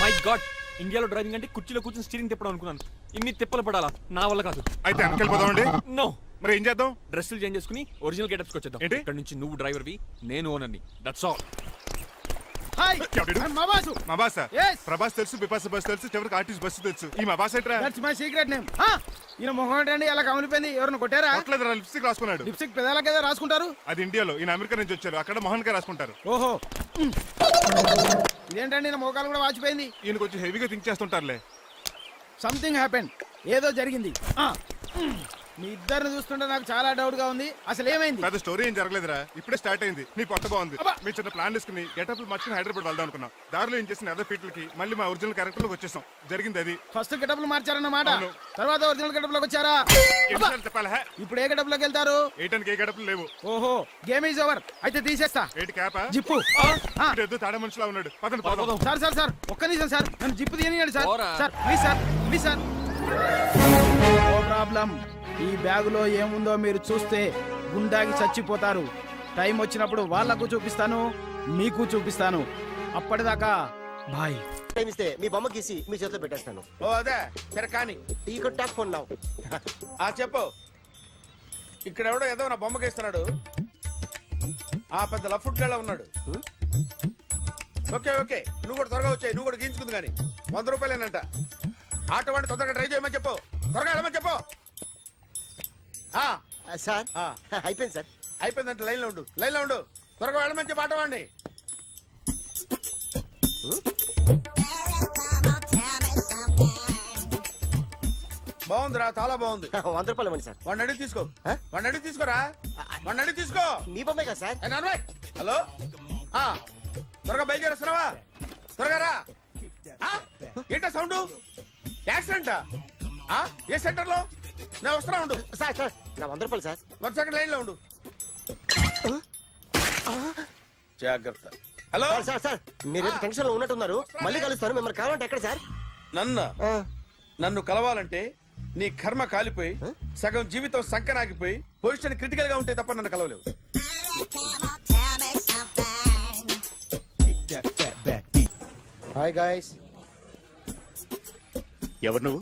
మై గాడ్, ఇండియాలో డ్రైవింగ్ అంటే కుర్చీలో కూర్చొని స్టీరింగ్ తిప్పడం అనుకున్నాను. ఇన్ని తిప్పలు పడాలా? నా వల్ల కాదు. అయితే వెనకెళ్ళిపోదామండి. నో. మరి ఏం చేద్దాం? డ్రెస్సులు చేంజ్ చేసుకుని ఒరిజినల్ గెటప్స్కి వచ్చేద్దాం. ఏంటి? ఇక్కడ నుంచి నువ్వు డ్రైవర్వి, నేను ఓనర్ని. That's all. హాయ్ ఎవడు? మా బాసు. మా బాస. Yes. ప్రభాస్ తెలుసు, బిపాస బస్ తెలుసు, చివరికి ఆర్టిస్ట్ బస్సు తెలుసు. ఈ మా బాస్ ఏంట్రా? That's my secret name. ఈయన మొహం ఏంటండి ఎలా కమిలిపోయింది? ఎవరిని కొట్టారా? కొట్టలేదురా, లిప్స్టిక్ రాసుకున్నాడు. లిప్స్టిక్ పెదాలకి ఏదో రాసుకుంటారు. అది ఇండియాలో, ఈయన అమెరికా నుంచి వచ్చారు. అక్కడ మోహన్ గారు రాసుకుంటారు. ఓహో, ఇదేంటండి నా మోకాలు కూడా వాచిపోయింది. ఈయన కొంచెం హెవీగా థింక్ చేస్తుంటారులే. సంథింగ్ హ్యాపెన్, ఏదో జరిగింది. మీ ఇద్దరిని చూస్తుంటే నాకు చాలా డౌట్ గా ఉంది. అసలు ఏమైంది? పెద్ద స్టోరీ ఏం జరగలేదురా, ఇప్పుడే స్టార్ట్ అయింది. నీ కొత్త బాగుంది. అబ్బా. మీ చిన్న ప్లాన్ తీసుకుని గెటప్ మార్చుకుని హైదరాబాద్ వెళ్దాం అనుకున్నాం. దారిలో ఏం చేసిన అదర్ పీపుల్కి మళ్ళీ మా ఒరిజినల్ క్యారెక్టర్ లోకి వచ్చేసాం. జరిగింది అది. ఫస్ట్ గెటప్లు మార్చారన్నమాట. అవును. తర్వాత ఒరిజినల్ గెటప్ లోకి వచ్చారా? ఎన్నిసార్లు చెప్పాలా? ఇప్పుడు ఏ గెటప్ లోకి వెళ్తారు? ఏటానికి ఏ గడపలు లేవు. ఓహో, గేమ్ ఈజ్ ఓవర్. అయితే తీసేస్తా. ఏటి క్యాపా? జిప్పు. ఎద్దు తాడే మనిషిలా ఉన్నాడు. పదండి పోదాం. సార్ సార్ సార్, ఒక్క నిమిషం సార్, నన్ను జిప్పు తీయనియండి సార్. పోరా. Sir please sir, please sir. No problem. ఈ బ్యాగులో ఏముందో మీరు చూస్తే గుండాకి చచ్చిపోతారు. టైం వచ్చినప్పుడు వాళ్ళకు చూపిస్తాను, మీకు చూపిస్తాను. అప్పటిదాకా బాయ్. టైం ఇస్తే మీ బొమ్మ గీసి మీ చేతిలో పెట్టేస్తాను. ఓ అదే సరే కానీ ఈ టాక్ ఫోన్ నావు. చెప్పు. ఇక్కడ ఎవడో ఏదో నా బొమ్మకి ఇస్తున్నాడు. ఆ పెద్ద లఫుట్ గళ్ళ ఉన్నాడు. ఓకే ఓకే, నువ్వు కూడా త్వరగా వచ్చాయి. నువ్వు కూడా గీంచుకుంది కానీ 100 రూపాయలేనంట. ఆటో వాడిని తొందరగా ట్రై చేయమని చెప్పు. త్వరగా వెళ్ళమని చెప్పు. సార్ అయిపోయింది సార్. అయిపోయిందంటే లైన్లో ఉండు, లైన్లో ఉండు. త్వరగా వెళ్ళమని చెప్పు ఆటో వాడిని. బాగుందిరా, చాలా బాగుంది. 100 రూపాయలు ఇవ్వండి సార్. వాడిని అడిగి తీసుకో. వాడిని అడిగి తీసుకోరా. వాడిని అడిగి తీసుకో. మీ బొమ్మే కదా సార్. హలో, త్వరగా బయలుదేరేస్తున్నావా? త్వరగా రా. ఏంటా సౌండ్? యాక్సిడెంటా? ఏ సెంటర్ లో? నేను వస్తున్నా ఉండు. సార్ సార్ నా 100 రూపాయలు సార్. 1 సెకండ్ లైన్ లో ఉండు. జాగ్రత్త. హలో సార్ సార్, మీరు టెన్షన్ లో ఉన్నట్టున్నారు. మళ్ళీ కలుస్తాను. మిమ్మల్ని కావాలంటే ఎక్కడ సార్? నన్ను కలవాలంటే నీ కర్మ కాలిపోయి సగం జీవితం సంకనాగిపోయి పొజిషన్ క్రిటికల్ గా ఉంటే తప్ప నన్ను కలవలేవు. Hi guys. ఎవరు నువ్వు?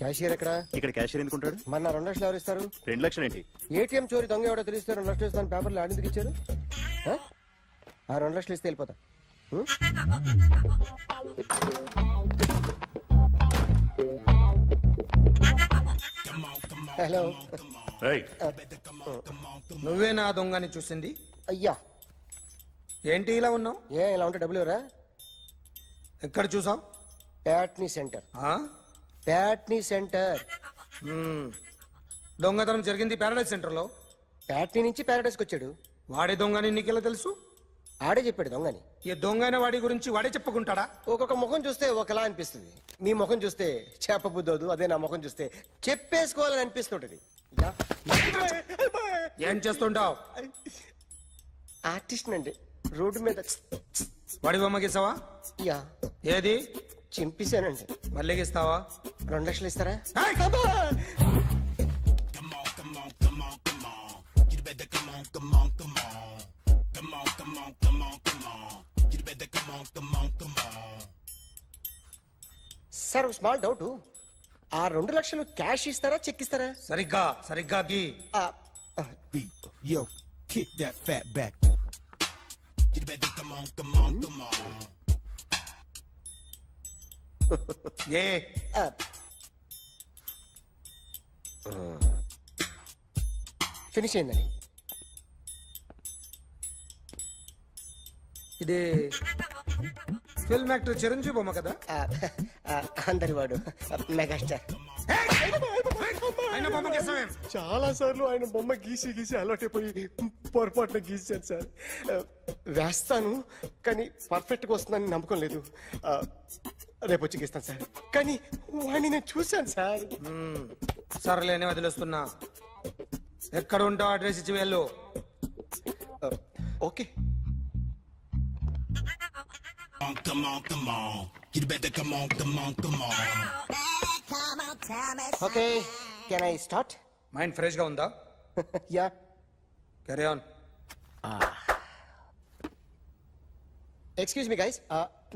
క్యాషియర్ ఎక్కడ? ఇక్కడ క్యాషియర్ ఎందుకుంటాడు? మన 2 లక్షలు ఎవరు ఇస్తారు? 2 లక్షలు ఏంటి? ఏటీఎం చోరీ దొంగ ఎవడో తెలిస్తే 2 లక్షలు ఇస్తాను పేపర్లు ఆడిందుకు ఇచ్చారు. ఆ 2 లక్షలు ఇస్తే వెళ్ళిపోతా. హలో. నువ్వే నా దొంగని చూసింది? అయ్యా ఏంటి ఇలా ఉన్నావు? ఇలా ఉంటే డబ్బులు ఎవరా? ఎక్కడ చూసావు? ప్యాట్నీ సెంటర్. ప్యాట్నీ సెంటర్. దొంగతనం జరిగింది ప్యారడైజ్ సెంటర్ లో. ప్యాట్నీ నుంచి ప్యారడైజ్కి వచ్చాడు. వాడే దొంగని నీకెలా తెలుసు? ఆడే చెప్పాడు దొంగని. ఈ దొంగైన వాడి గురించి వాడే చెప్పుకుంటాడా? ఒక్కొక్క ముఖం చూస్తే ఒకలా అనిపిస్తుంది. మీ ముఖం చూస్తే చెప్పబుద్దోదు. అదే నా ముఖం చూస్తే చెప్పేసుకోవాలని అనిపిస్తుంటది. ఏం చేస్తుంటావు? ఆర్టిస్ట్ అండి. రోడ్డు మీద వాడి బొమ్మ గీసావా? యా. ఏది? చింపేశానండి. మళ్ళీ గీస్తావా? 2 లక్షలు ఇస్తారా? Sir small doubt. ఆ 2 లక్షలు క్యాష్ ఇస్తారా, చెక్ ఇస్తారా? సరిగ్గా సరిగ్గా గీ. Yo, kick that fat back. You better come on, come on, come on. Finish అయిందని. ఇది ఫిల్మ్ యాక్టర్ చిరంజీవి బొమ్మ కదా? అందరి వాడు మెగాస్టార్. ఆయన బొమ్మ గీసావేం? చాలా సార్లు ఆయన బొమ్మ గీసి గీసి అలవాటైపోయి పొరపాటున గీసాను సార్. వేస్తాను కానీ పర్ఫెక్ట్గా వస్తుందని నమ్మకం లేదు. రేపు వచ్చి గీస్తాను సార్. కానీ వాడిని నేను చూశాను సార్. సర్లేనే వదిలేస్తున్నా. ఎక్కడ ఉంటావు అడ్రస్ ఇచ్చి వెళ్ళు. Okay. Come on, come on. You better come on, come on, come on. Okay, can I start? Mind fresh గా ఉందా? Yeah. Carry on. Excuse me guys,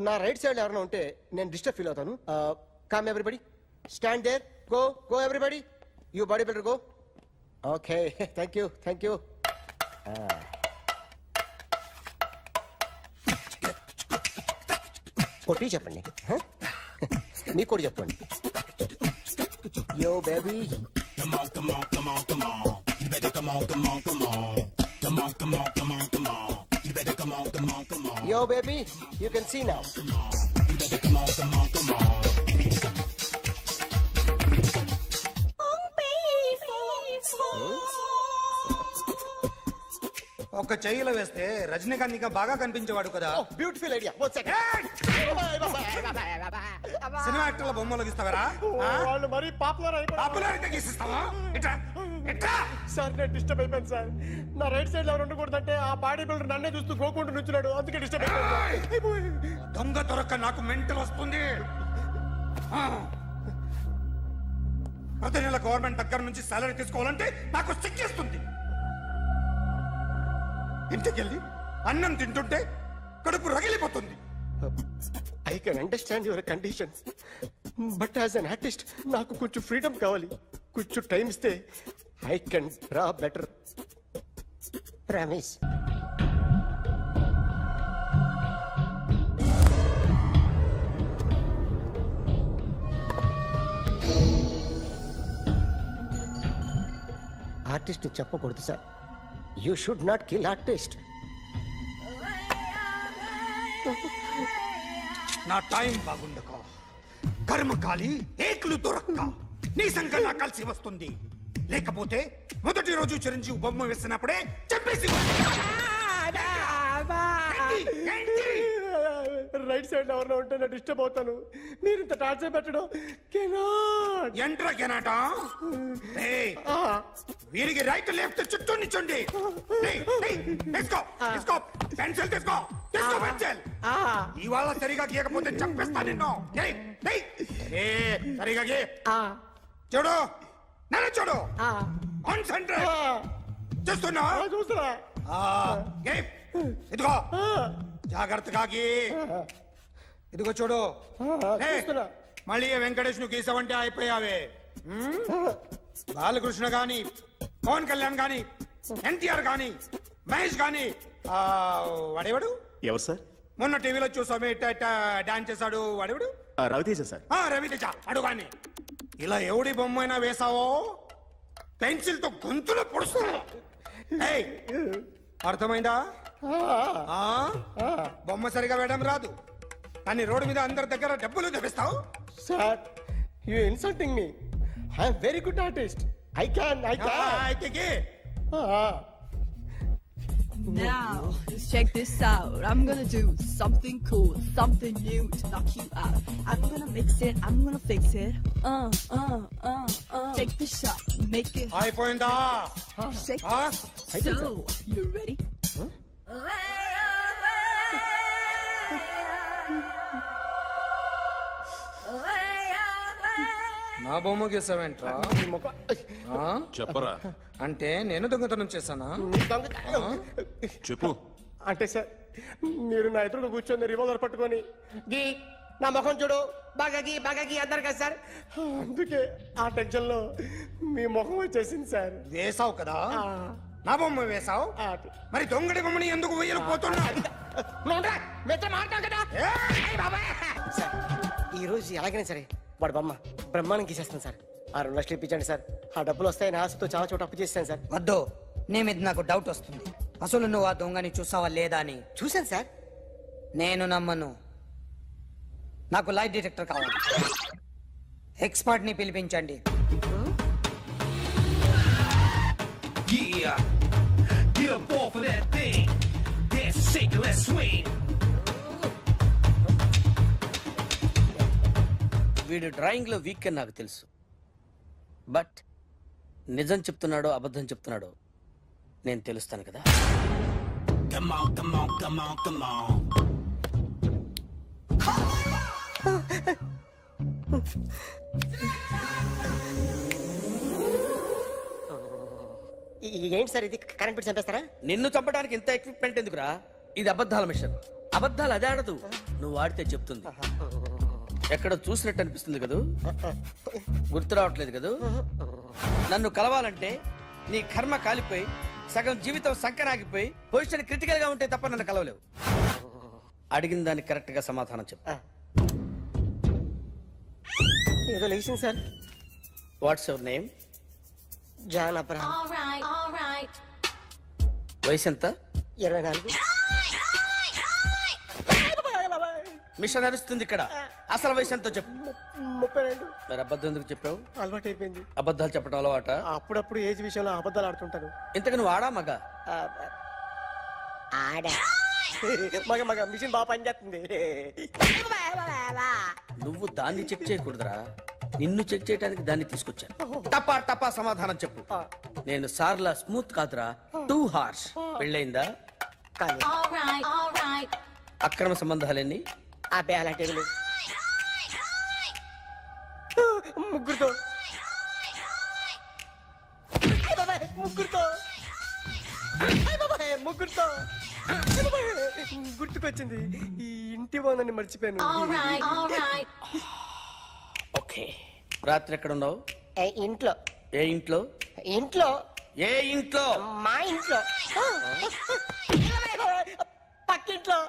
నా రైట్ సైడ్ ఎవరైనా ఉంటే నేను డిస్టర్బ్ ఫీల్ అవుతాను. Come everybody, stand there, go go everybody, you body builder go. Okay, thank you thank you. కొట్టి చెప్పండి, మీకు కూడా చెప్పండి. Yo baby. Come on, come on, come on, come on. You better come on, come on, come on. Come on, come on, come on, come on. You better come on, come on, come on. Yo baby, you can see now. Come on. You better come on, come on, come on. ఒక చెయ్యిలో వేస్తే రజనీకాంత్ ఇంకా బాగా కనిపించేవాడు కదా. Beautiful idea. One second. Cinema యాక్టర్ల బొమ్మలు గీస్తావరా? వాళ్ళు మరీ పాపులర్ పాపులారిటీ గీసిస్తావా? ఇట్రా ఇట్రా. సార్ నేను డిస్టర్బ్ అయిపోయాను సార్. నా రైట్ సైడ్ లో ఎవరు ఉండకూడదంటే ఆ బాడీ బిల్డర్ నన్నే చూస్తూ గోకుంటూ నుంచున్నాడు, అందుకే డిస్టర్బ్ అయిపోయాను. దొంగ దొరక్క నాకు మెంటల్ వస్తుంది. ప్రతి నెల గవర్నమెంట్ దగ్గర నుంచి సాలరీ తీసుకోవాలంటే నాకు సిగ్గేస్తుంది. ఇంటికెళ్ళి అన్నం తింటుంటే కడుపు రగిలిపోతుంది. I can understand your conditions, but as an artist నాకు కొంచెం ఫ్రీడమ్ కావాలి. కొంచెం టైం ఇస్తే I can draw better. Promise. Artist చెప్పకూడదు sir. You should not kill artist. నా టైం బాగుండక కర్మకాలి ఏకులు దొరక్క నీ సంఘం నాకు కలిసి వస్తుంది. లేకపోతే మొదటి రోజు చిరంజీవి బొమ్మ వేసినప్పుడే చెప్పేసి రైట్ సైడ్ ఎవరిలో ఉంటే నేను డిస్టర్బ్ అవుతాను. మీరు ఇంత టార్చర్ పెట్టడం ఎంట్రా కెనాటా. వీరికి రైట్ లెఫ్ట్ చుట్టూ నిచ్చండి. తీసుకో తీసుకో పెన్సిల్ తీసుకో తీసుకో పెన్సిల్. ఇవాళ సరిగా గీయకపోతే చంపేస్తా నిన్ను. సరిగా గీ. చూడు నన్ను చూడు. కాన్సంట్రేట్. చూస్తున్నా చూస్తున్నా. ఇదిగో జాగ్రత్తగా గీ. ఇదిగో చూడు. మళ్ళీ వెంకటేష్ ను గీసావంటే అయిపోయావే. బాలకృష్ణ గాని పవన్ కళ్యాణ్ గాని ఎన్టీఆర్ గాని మహేష్ గాని వాడేవాడు ఎవరు సార్? మొన్న టీవీలో చూసామే డాన్స్ చేశాడు వాడేవాడు? రవితేజ సార్. రవితేజ అడుగాని. ఇలా ఎవడి బొమ్మైనా వేసావో పెన్సిల్ తో గొంతులో పొడుస్తున్నా. అర్థమైందా? బొమ్మ సరిగా వేయడం రాదు కానీ రోడ్డు మీద అందరి దగ్గర డబ్బులు తెప్పిస్తావు. Sir you insulting me. I am very good artist. I can. Now, check this out. I'm gonna do something cool, something new to knock you out. I'm gonna mix it, I'm gonna fix it. Take the shot, make it. అయిపోయిందా? Shake it. So, you ready? నా బొమ్మ గీసావేంట్రా? చెప్పరా. అంటే నేను దొంగతనం చేశానా? చెప్పు. అంటే సార్ మీరు నా ఎదురుగా కూర్చొని రివాల్వర్ పట్టుకొని గీ నా ముఖం చూడు బాగా గీ అన్నారు కదా సార్. అందుకే ఆ టెన్షన్ లో మీ ముఖం వచ్చేసింది సార్. వేసావు కదా, నా బొమ్మ వేసావు. మరి దొంగడి బొమ్మని ఎందుకు వేయలు పోతున్నా? ఈ రోజు ఎలాగైనా సరే వాడు బొమ్మ బ్రహ్మాండం గీసేస్తాను సార్. 6 లక్షలు ఇప్పించండి సార్. ఆ డబ్బులు వస్తాయని ఆశతో చాలా చోట అప్పు చేస్తాను సార్. వద్దు, నీ మీద నాకు డౌట్ వస్తుంది. అసలు నువ్వు ఆ దొంగని చూసావా లేదా అని. చూశాను సార్. నేను నమ్మను. నాకు లైట్ డిటెక్టర్ కావాలి. ఎక్స్పర్ట్ ని పిలిపించండి. Yeah, get up off of that thing. Dance and shake and let's swing. వీడు డ్రాయింగ్ లో వీక్ అని నాకు తెలుసు, బట్ నిజం చెప్తున్నాడో అబద్ధం చెప్తున్నాడో నేను తెలుస్తాను కదా. Come on, come on, come on, come on. ఏంటి సార్ ఇది? కరెంట్ బిల్ చంపేస్తారా? నిన్ను చంపడానికి ఇంత ఎక్విప్మెంట్ ఎందుకురా? ఇది అబద్ధాల మిషన్. అబద్ధాలు అదే ఆడదు, నువ్వు ఆడితే చెప్తుంది. ఎక్కడ చూసినట్టు అనిపిస్తుంది కదూ, గుర్తు రావట్లేదు కదూ. నన్ను కలవాలంటే నీ కర్మ కాలిపోయి సగం జీవితం సంకరాగిపోయి పొజిషన్ క్రిటికల్ గా ఉంటే తప్ప నన్ను కలవలేవు. అడిగిన దానికి కరెక్ట్ గా సమాధానం చెప్పు. ఏదో లేచింది sir. What's your name? John Abraham. వయసు ఎంత? 24. మిషన్ నడుస్తుంది ఇక్కడ. అసలు వయసు ఎంతో చెప్పు. 32. మరి అబద్ధం ఎందుకు చెప్పావు? అలవాటు అయిపోయింది. అబద్ధాలు చెప్పడం అలవాట? అప్పుడప్పుడు ఏజ్ విషయంలో అబద్ధాలు ఆడుతుంటాను. ఇంతకు నువ్వు ఆడా మగ? ఆడా. మగ మగ మిషన్ బాగా పనిచేస్తుంది. నువ్వు దాన్ని చెక్ చేయకూడదురా, నిన్ను చెక్ చేయడానికి దాన్ని తీసుకొచ్చాను. టపా టపా సమాధానం చెప్పు. నేను సార్లా స్మూత్ కాదురా, టూ హార్ష్. పెళ్ళైందా? అక్రమ సంబంధాలన్నీ? అబ్బే అలాంటి ముగ్గురుతో. ముగ్గురుతో ముగ్గురుతో గుర్తుకొచ్చింది. ఈ ఇంటి బాగుందని మర్చిపోయాను. ఓకే, రాత్రి ఎక్కడ ఉన్నావు? ఇంట్లో. ఏ ఇంట్లో? ఇంట్లో. ఏ ఇంట్లో? మా ఇంట్లో. పక్కింట్లో.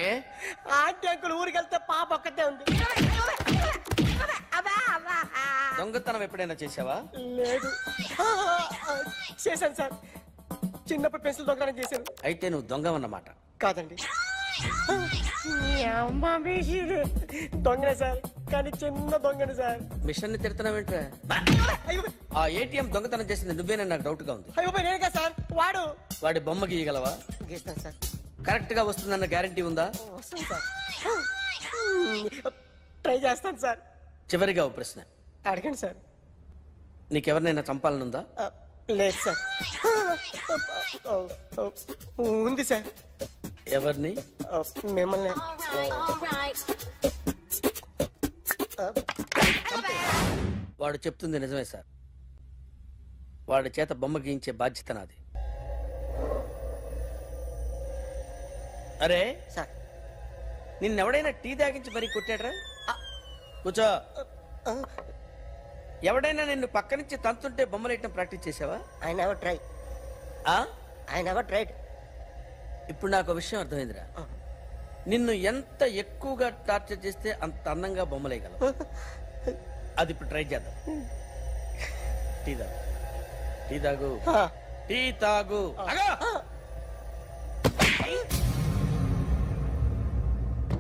ఏ ఆంటీ అంకుల్ ఊరికి వెళ్తే పాప ఒక్కతే ఉంది. దొంగతనం ఎప్పుడైనా చేసావా? లేదు. చేశాను సార్, చిన్నప్పుడు పెన్సిల్ దొంగతనం చేశాను. అయితే నువ్వు దొంగవన్నమాట. కాదండి, దొంగనే సార్, కానీ చిన్న దొంగనే సార్. మిషన్ ని తిడుతున్నావేంట్రా? ఆ ఏటీఎం దొంగతనం చేసింది నువ్వేనని నాకు డౌట్ గా ఉంది. అయ్యో నేనే కదా సార్. వాడి బొమ్మ గీయగలవా? గీస్తాను సార్. కరెక్ట్ గా వస్తుందన్న గ్యారంటీ ఉందా? వస్తుంది సార్, ట్రై చేస్తాను సార్. చివరిగా ఓ ప్రశ్న అడగండి సార్. నీకెవరినైనా చంపాలనుందా? లేదు సార్. ఉంది సార్. ఎవరిని? మిమ్మల్ని. వాడు చెప్తుంది నిజమే సార్. వాడి చేత బొమ్మ గీయించే బాధ్యత నాది. అరే సార్, నిన్నెవడైనా టీ తాగించి మరీ కొట్టాడ్రా? కూర్చో. ఎవడైనా నిన్ను పక్క నుంచి తంతుంటే బొమ్మలేయటం ప్రాక్టీస్ చేసావా? I never try. I never tried. ఇప్పుడు నాకు విషయం అర్థమైందిరా. నిన్ను ఎంత ఎక్కువగా టార్చర్ చేస్తే అంత అందంగా బొమ్మలేయగలవు. అది ఇప్పుడు ట్రై చేద్దాం. టీ తాగు, టీ తాగు, టీ తాగు.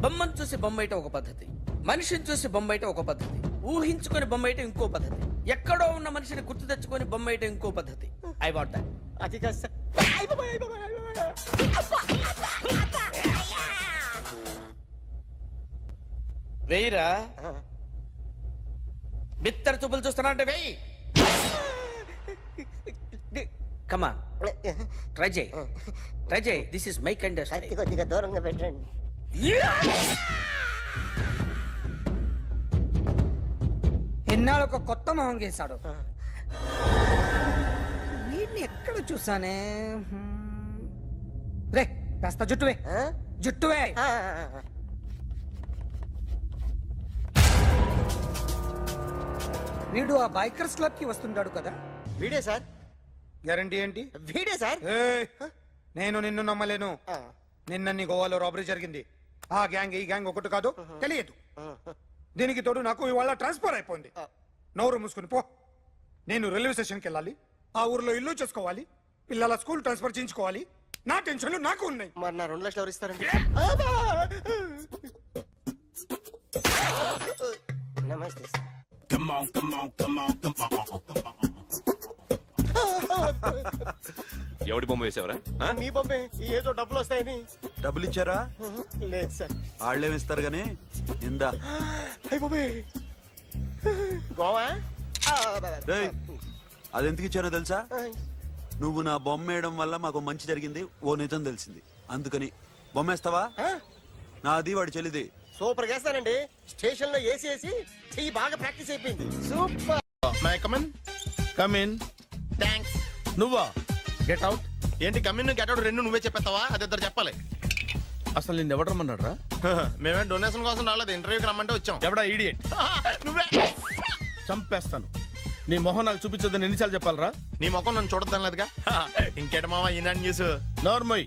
బొమ్మను చూసి బొమ్మయటం ఒక పద్ధతి, మనిషిని చూసి బొమ్మయటం ఒక పద్ధతి, ఊహించుకొని బొమ్మయటం ఇంకో పద్ధతి, ఎక్కడో ఉన్న మనిషిని గుర్తు తెచ్చుకొని బొమ్మయటం ఇంకో పద్ధతి. I want that. అది కాదు సార్. వెయ్యిరా. బిత్తర చూపులు చూస్తున్నా అంటే వెయ్యి. కమా, ట్రై చేయి, ట్రై చేయి. This is my kind. కొద్దిగా దూరంగా పెట్టండి. ఎన్నాళ్ళు ఒక కొత్త మొహం గీశాడు. వీడిని ఎక్కడ చూసానే? రే కాస్త జుట్టువే, జుట్టువే. వీడు ఆ బైకర్స్ క్లబ్ కి వస్తుంటాడు కదా? వీడే సార్. గ్యారంటీ ఏంటి? వీడే సార్. నేను నిన్ను నమ్మలేను. నిన్న నీ గోవాలో రాబరీ జరిగింది. ఆ గ్యాంగ్ ఈ గ్యాంగ్ ఒకటి కాదు, తెలియదు. దీనికి తోడు నాకు ఇవాళ ట్రాన్స్ఫర్ అయిపోయింది. నోరు మూసుకుని పో. నేను రైల్వే స్టేషన్కి వెళ్ళాలి, ఆ ఊర్లో ఇల్లు చేసుకోవాలి, పిల్లల స్కూల్ ట్రాన్స్ఫర్ చేయించుకోవాలి. నా టెన్షన్లు నాకు ఉన్నాయి. మరి నా 2 లక్షలు ఎవరు ఇస్తారండి? నమస్తే sir. Come on, come on, come on, come on, come on. ఎవడి బొమ్మ వేసావరా? మీ బొమ్మే ఏదో డబ్బులు వస్తాయని. డబ్బులు ఇచ్చారా? లేదు సార్. వాళ్ళేమి ఇస్తారు గానీ ఇందా. అయ్య బాబే గోవా. రేయ్, అది ఎందుకు ఇచ్చానో తెలుసా? నువ్వు నా బొమ్మ వేయడం వల్ల మాకు మంచి జరిగింది ఓ నిజం తెలిసింది, అందుకని బొమ్మేస్తావా? నాది వాడి చెల్లిది. సూపర్ చేస్తానండి. స్టేషన్ లో ఏసీ వేసి చెయ్యి బాగా ప్రాక్టీస్ అయిపోయింది. Super. My come on come in. Thanks. నువ్వా? Get out. ఏంటి కమిన్ గెట్ అవుట్ రెండు నువ్వే చెప్పేస్తావా? అది ఇద్దరు చెప్పాలి. అసలు నిన్ను ఎవరు రమ్మన్నాడు రా? మేమే డొనేషన్ కోసం రాలేదు, ఇంటర్వ్యూకి రమ్మంటే వచ్చాం. ఎవడా ఈడియట్? నువ్వే. చంపేస్తాను. నీ మొహం నాకు చూపించొద్దని ఎన్నిసార్లు చెప్పాలరా? నీ మొహం నన్ను చూడద్దాం లేదుగా. ఇంకేట మావా ఈనాడు న్యూస్. నోర్మోయ్,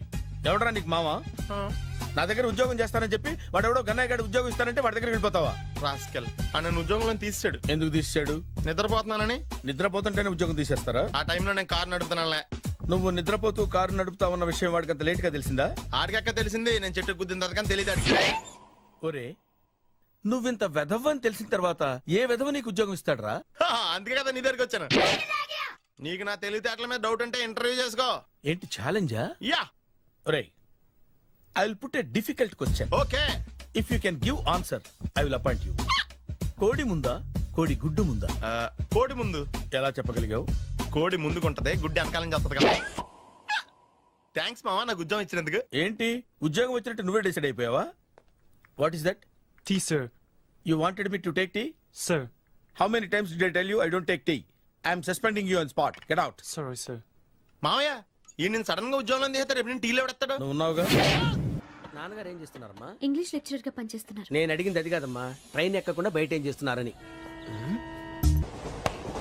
ఎవడరా నీకు మావా? నా దగ్గర ఉద్యోగం చేస్తానని చెప్పి వాడెవడో గన్నయ్య గారి ఉద్యోగం ఇస్తానంటే వాడి దగ్గర వెళ్ళిపోతావా? రాస్కెల్. నన్ను ఉద్యోగంలో తీసాడు. ఎందుకు తీసాడు? నిద్రపోతున్నానని. నిద్రపోతుంటేనే ఉద్యోగం తీసేస్తారా? ఆ టైంలో నేను కారు నడుపుతున్నానులే. నువ్వు నిద్రపోతూ కారు నడుపుతావన్న విషయం వాడికి అంత లేట్ గా తెలిసిందా? ఆడికక్క తెలిసింది, నేను చెట్టు గుద్దిన తర్వాత కానీ తెలియదు. ఒరే, నువ్వింత వెధవ అని తెలిసిన తర్వాత ఏ వెధవ నీకు ఉద్యోగం ఇస్తాడరా? అందుకే కదా నీ దగ్గరికి వచ్చాను. నీకు నా తెలివితేటల మీద డౌట్ అంటే ఇంటర్వ్యూ చేసుకో. ఏంటి ఛాలెంజా? యా. ఒరే, I will put a difficult question. Okay. If you can give answer, I will appoint you. కోడి ముందా కోడి గుడ్డు ముందా? కోడి ముందు. ఎలా చెప్పగలిగావు? కోడి ముందుకుంటది, గుడ్డి వెనకాలం చేస్తుంది కదా. థ్యాంక్స్ మావా నాకు ఉద్యోగం ఇచ్చినందుకు. ఏంటి ఉద్యోగం వచ్చినట్టు నువ్వే డిసైడ్ అయిపోయావా? What is that? Tea sir. You wanted me to take tea? Sir. How many times did I tell you I don't take tea? I'm suspending you on spot. Get out. Sorry sir. మావయ్య ఈ నేను సడన్ గా ఉద్యోగంలో తీస్తాడు, రేపు నేను టీలో పెడతాడు. నువ్వు ఉన్నావుగా. నాన్నగారు ఏం చేస్తున్నారమ్మా? ఇంగ్లీష్ లెక్చరర్ గా పనిచేస్తున్నారు. నేను అడిగింది అది కాదమ్మా, ట్రైన్ ఎక్కకుండా బయట ఏం చేస్తున్నారని.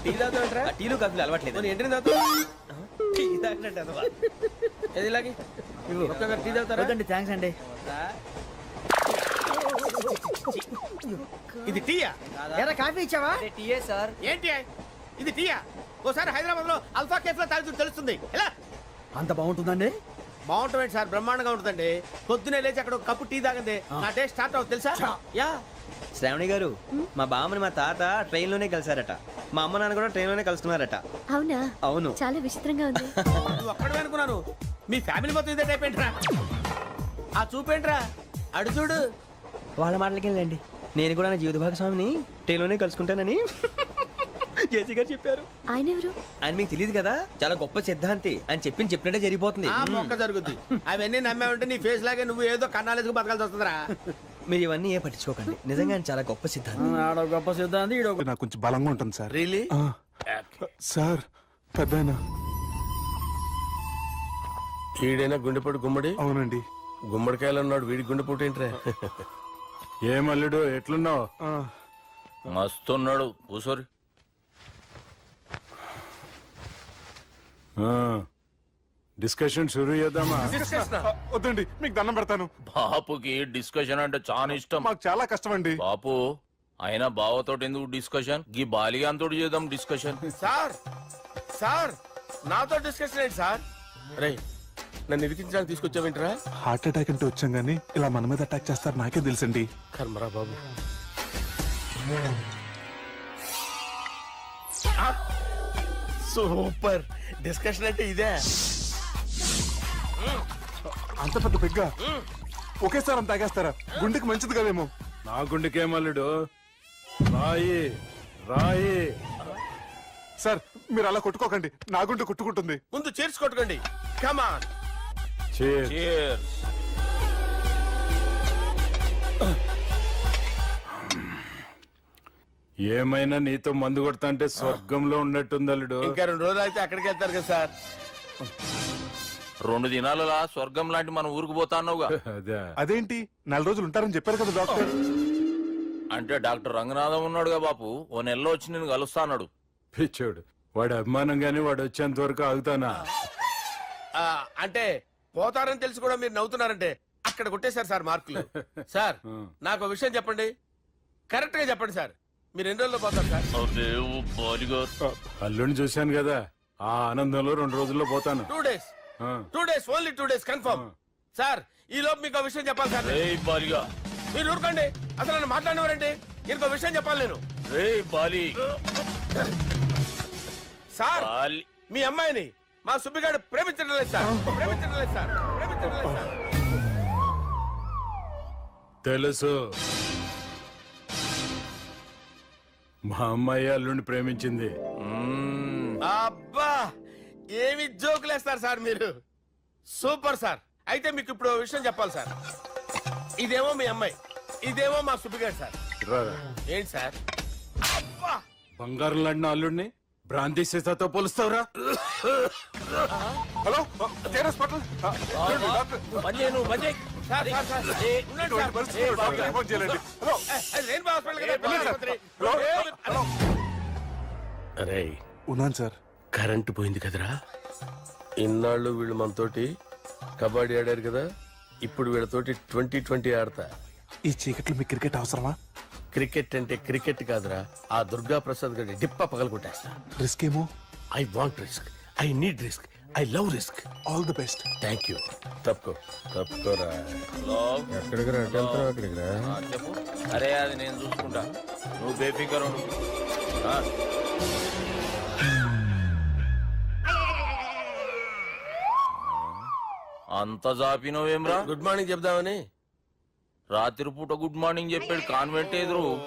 టీ తాగుతాంట్రా? టీలు కాఫీలు అలవాట్లేదు. ఏంటి తాగుతావు? టీ తాగినట్టు అదవా. ఏది ఇలాగే ఒక్కగారు టీ తాగుతారా? థ్యాంక్స్ అండి. ఇది టీయా? ఎరా కాఫీ ఇచ్చావా? టీయే సార్. ఏంటి ఇది టీయా? ఓసారి హైదరాబాద్ లో అల్ఫా కేఫ్ లో తాగుతూ తెలుస్తుంది. ఎలా అంత బాగుంటుందండి? బాగుంటుంది సార్, బ్రహ్మాండంగా ఉంటుందండి. పొద్దునే లేచి అక్కడ ఒక కప్పు టీ తాగండి నా డే స్టార్ట్ అవుతుంది తెలుసా? యా. శ్రావణి గారు, మా బామ్మని మా తాత ట్రైన్ లోనే కలిసారట, మా అమ్మ నాన్న కూడా ట్రైన్ లోనే కలుసుకున్నారట. అవునా? అవును. చాలా విచిత్రంగా ఉంది. నువ్వు ఒక్కడే అనుకున్నాను, మీ ఫ్యామిలీ మొత్తం ఇదే టైప్ ఏంట్రా? ఆ చూపేంట్రా, అడు చూడు. వాళ్ళ మాటలకి వెళ్ళండి, నేను కూడా నా జీవిత భాగస్వామిని ట్రైన్ లోనే కలుసుకుంటానని జేసీ గారు చెప్పారు. ఆయన ఎవరు? ఆయన మీకు తెలియదు కదా, చాలా గొప్ప సిద్ధాంతి అని చెప్పినట్టే జరిగిపోతుంది. ఆ మొక్క జరుగుద్ది. అవన్నీ నమ్మే ఉంటే నీ ఫేస్ లాగే నువ్వు ఏదో కన్నాలేసుకు బతకాల్సి వస్తుందిరా. మీరు ఇవన్నీ ఏ పట్టించుకోకండి, నిజంగా ఆయన చాలా గొప్ప సిద్ధాంతి. గొప్ప సిద్ధాంతి. నాకు కొంచెం బలంగా ఉంటుంది సార్. రియలీ? సార్ పెద్దయినా. ఈడైనా గుండెపోటు గుమ్మడి? అవునండి. గుమ్మడికాయలు ఉన్నాడు, వీడి గుండెపోటు ఏంట్రా? ఏమల్లుడు ఎట్లున్నావు? మస్తున్నాడు. కూసోరి. డిస్కషన్ షురూ చేద్దామా? వద్దండి, మీకు దండం పెడతాను. బాపుకి డిస్కషన్ అంటే చాలా ఇష్టం. మాకు చాలా కష్టం అండి. బాపు అయినా బావతో ఎందుకు డిస్కషన్? గీ బాలిగాంతో చేద్దాం డిస్కషన్. సార్ సార్ నాతో డిస్కషన్ ఏంటి సార్? రే, నన్ను ఇరికించడానికి తీసుకొచ్చావేంట్రా? హార్ట్ అటాక్ అంటే వచ్చాం గానీ ఇలా మన మీద అటాక్ చేస్తారు నాకే తెలుసండి. కర్మరా బాబు. సూపర్ డిస్కషన్ అంటే ఇదే. అంత పెద్ద పెగ్గా ఒకేసారి అంత తాగేస్తారా? గుండెకి మంచిది కదేమో. నా గుండెకేమల్లుడు, రాయి రాయి. సార్ మీరు అలా కొట్టుకోకండి, నా గుండె కొట్టుకుంటుంది. ముందు చేర్చి కొట్టుకోండి. కమాన్. ఏమైనా నీతో మందు కొడతా అంటే స్వర్గంలో ఉన్నట్టుంది అల్లుడు. ఇంకా 2 రోజులు అయితే అక్కడికి వెళ్తారు కదా సార్. 2 దినాలలా స్వర్గం లాంటి మన ఊరికి పోతాన్నావుగా. అదేంటి 4 రోజులు ఉంటారని చెప్పారు కదా డాక్టర్. అంటే డాక్టర్ రంగనాథం ఉన్నాడుగా బాపు, ఓ నెలలో వచ్చి నేను కలుస్తాన్నాడు. పిచ్చోడు, వాడి అభిమానంగానే వాడు వచ్చేంత వరకు ఆగుతానా? అంటే పోతారని తెలిసి కూడా మీరు నవ్వుతున్నారంటే అక్కడ కొట్టేశారు సార్ మార్కులు. సార్ నాకు విషయం చెప్పండి, కరెక్ట్ గా చెప్పండి సార్. మీరు ఎన్ని రోజుల్లో పోతారు సార్? అల్లుడిని చూశాను కదా, ఆ ఆనందంలో 2 రోజుల్లో పోతాను. 2 days. 2 days, only 2 days confirm. Sir ఈ లోపు మీకు విషయం చెప్పాలి సార్. మీరు ఊరుకోండి, అసలు నన్ను మాట్లాడినవారండి. ఇంకో విషయం చెప్పాలి నేను. రే బాలి సార్ మీ అమ్మాయిని మా సుబ్బిగాడు ప్రేమించడం లేదు సార్. ప్రేమించడం లేదు సార్. ప్రేమించడం లేదు సార్. తెలుసు మా అమ్మాయి అల్లుడిని ప్రేమించింది. అబ్బా ఏమి జోకులేస్తారు సార్ మీరు. Super sir. అయితే మీకు ఇప్పుడు ఓ విషయం చెప్పాలి సార్. ఇదేమో మీ అమ్మాయి, ఇదేమో మా సుబ్బిగాడు సార్. రారా. ఏంటి సార్? అబ్బా బంగారం లాంటి అల్లుడిని బ్రాంతి సీసాతో పోలుస్తావురా? Hello hospital sir sir sir ఉండండి సార్. రెయిన్బో హాస్పిటల్ కదా. అరే ఉన్నాను సార్. కరెంటు పోయింది కదరా. ఇన్నాళ్ళు వీళ్ళు మనతోటి కబడ్డీ ఆడారు కదా, ఇప్పుడు వీళ్ళతోటి 2020 ఆడతా. ఈ చీకట్లో మీకు క్రికెట్ అవసరమా? క్రికెట్ అంటే క్రికెట్ కాదురా, ఆ దుర్గా ప్రసాద్ గారి డిప్ప పగలగొట్టేస్తా. రిస్క్ ఏమో. I want risk, I need risk, I love risk. All the best. Thank you. తప్పుకోరా. ఎక్కడికి రా? అక్కడికి రా. చెప్పు. అరే అది నేను చూసుకుంటా, నువ్వు బేఫికర్ ఉండు. అంత జాపినవేమ్రా? గుడ్ మార్నింగ్ చెప్దామని. రాత్రి పూట గుడ్ మార్నింగ్ చెప్పాడు కాన్వెంట్ ఎదురు.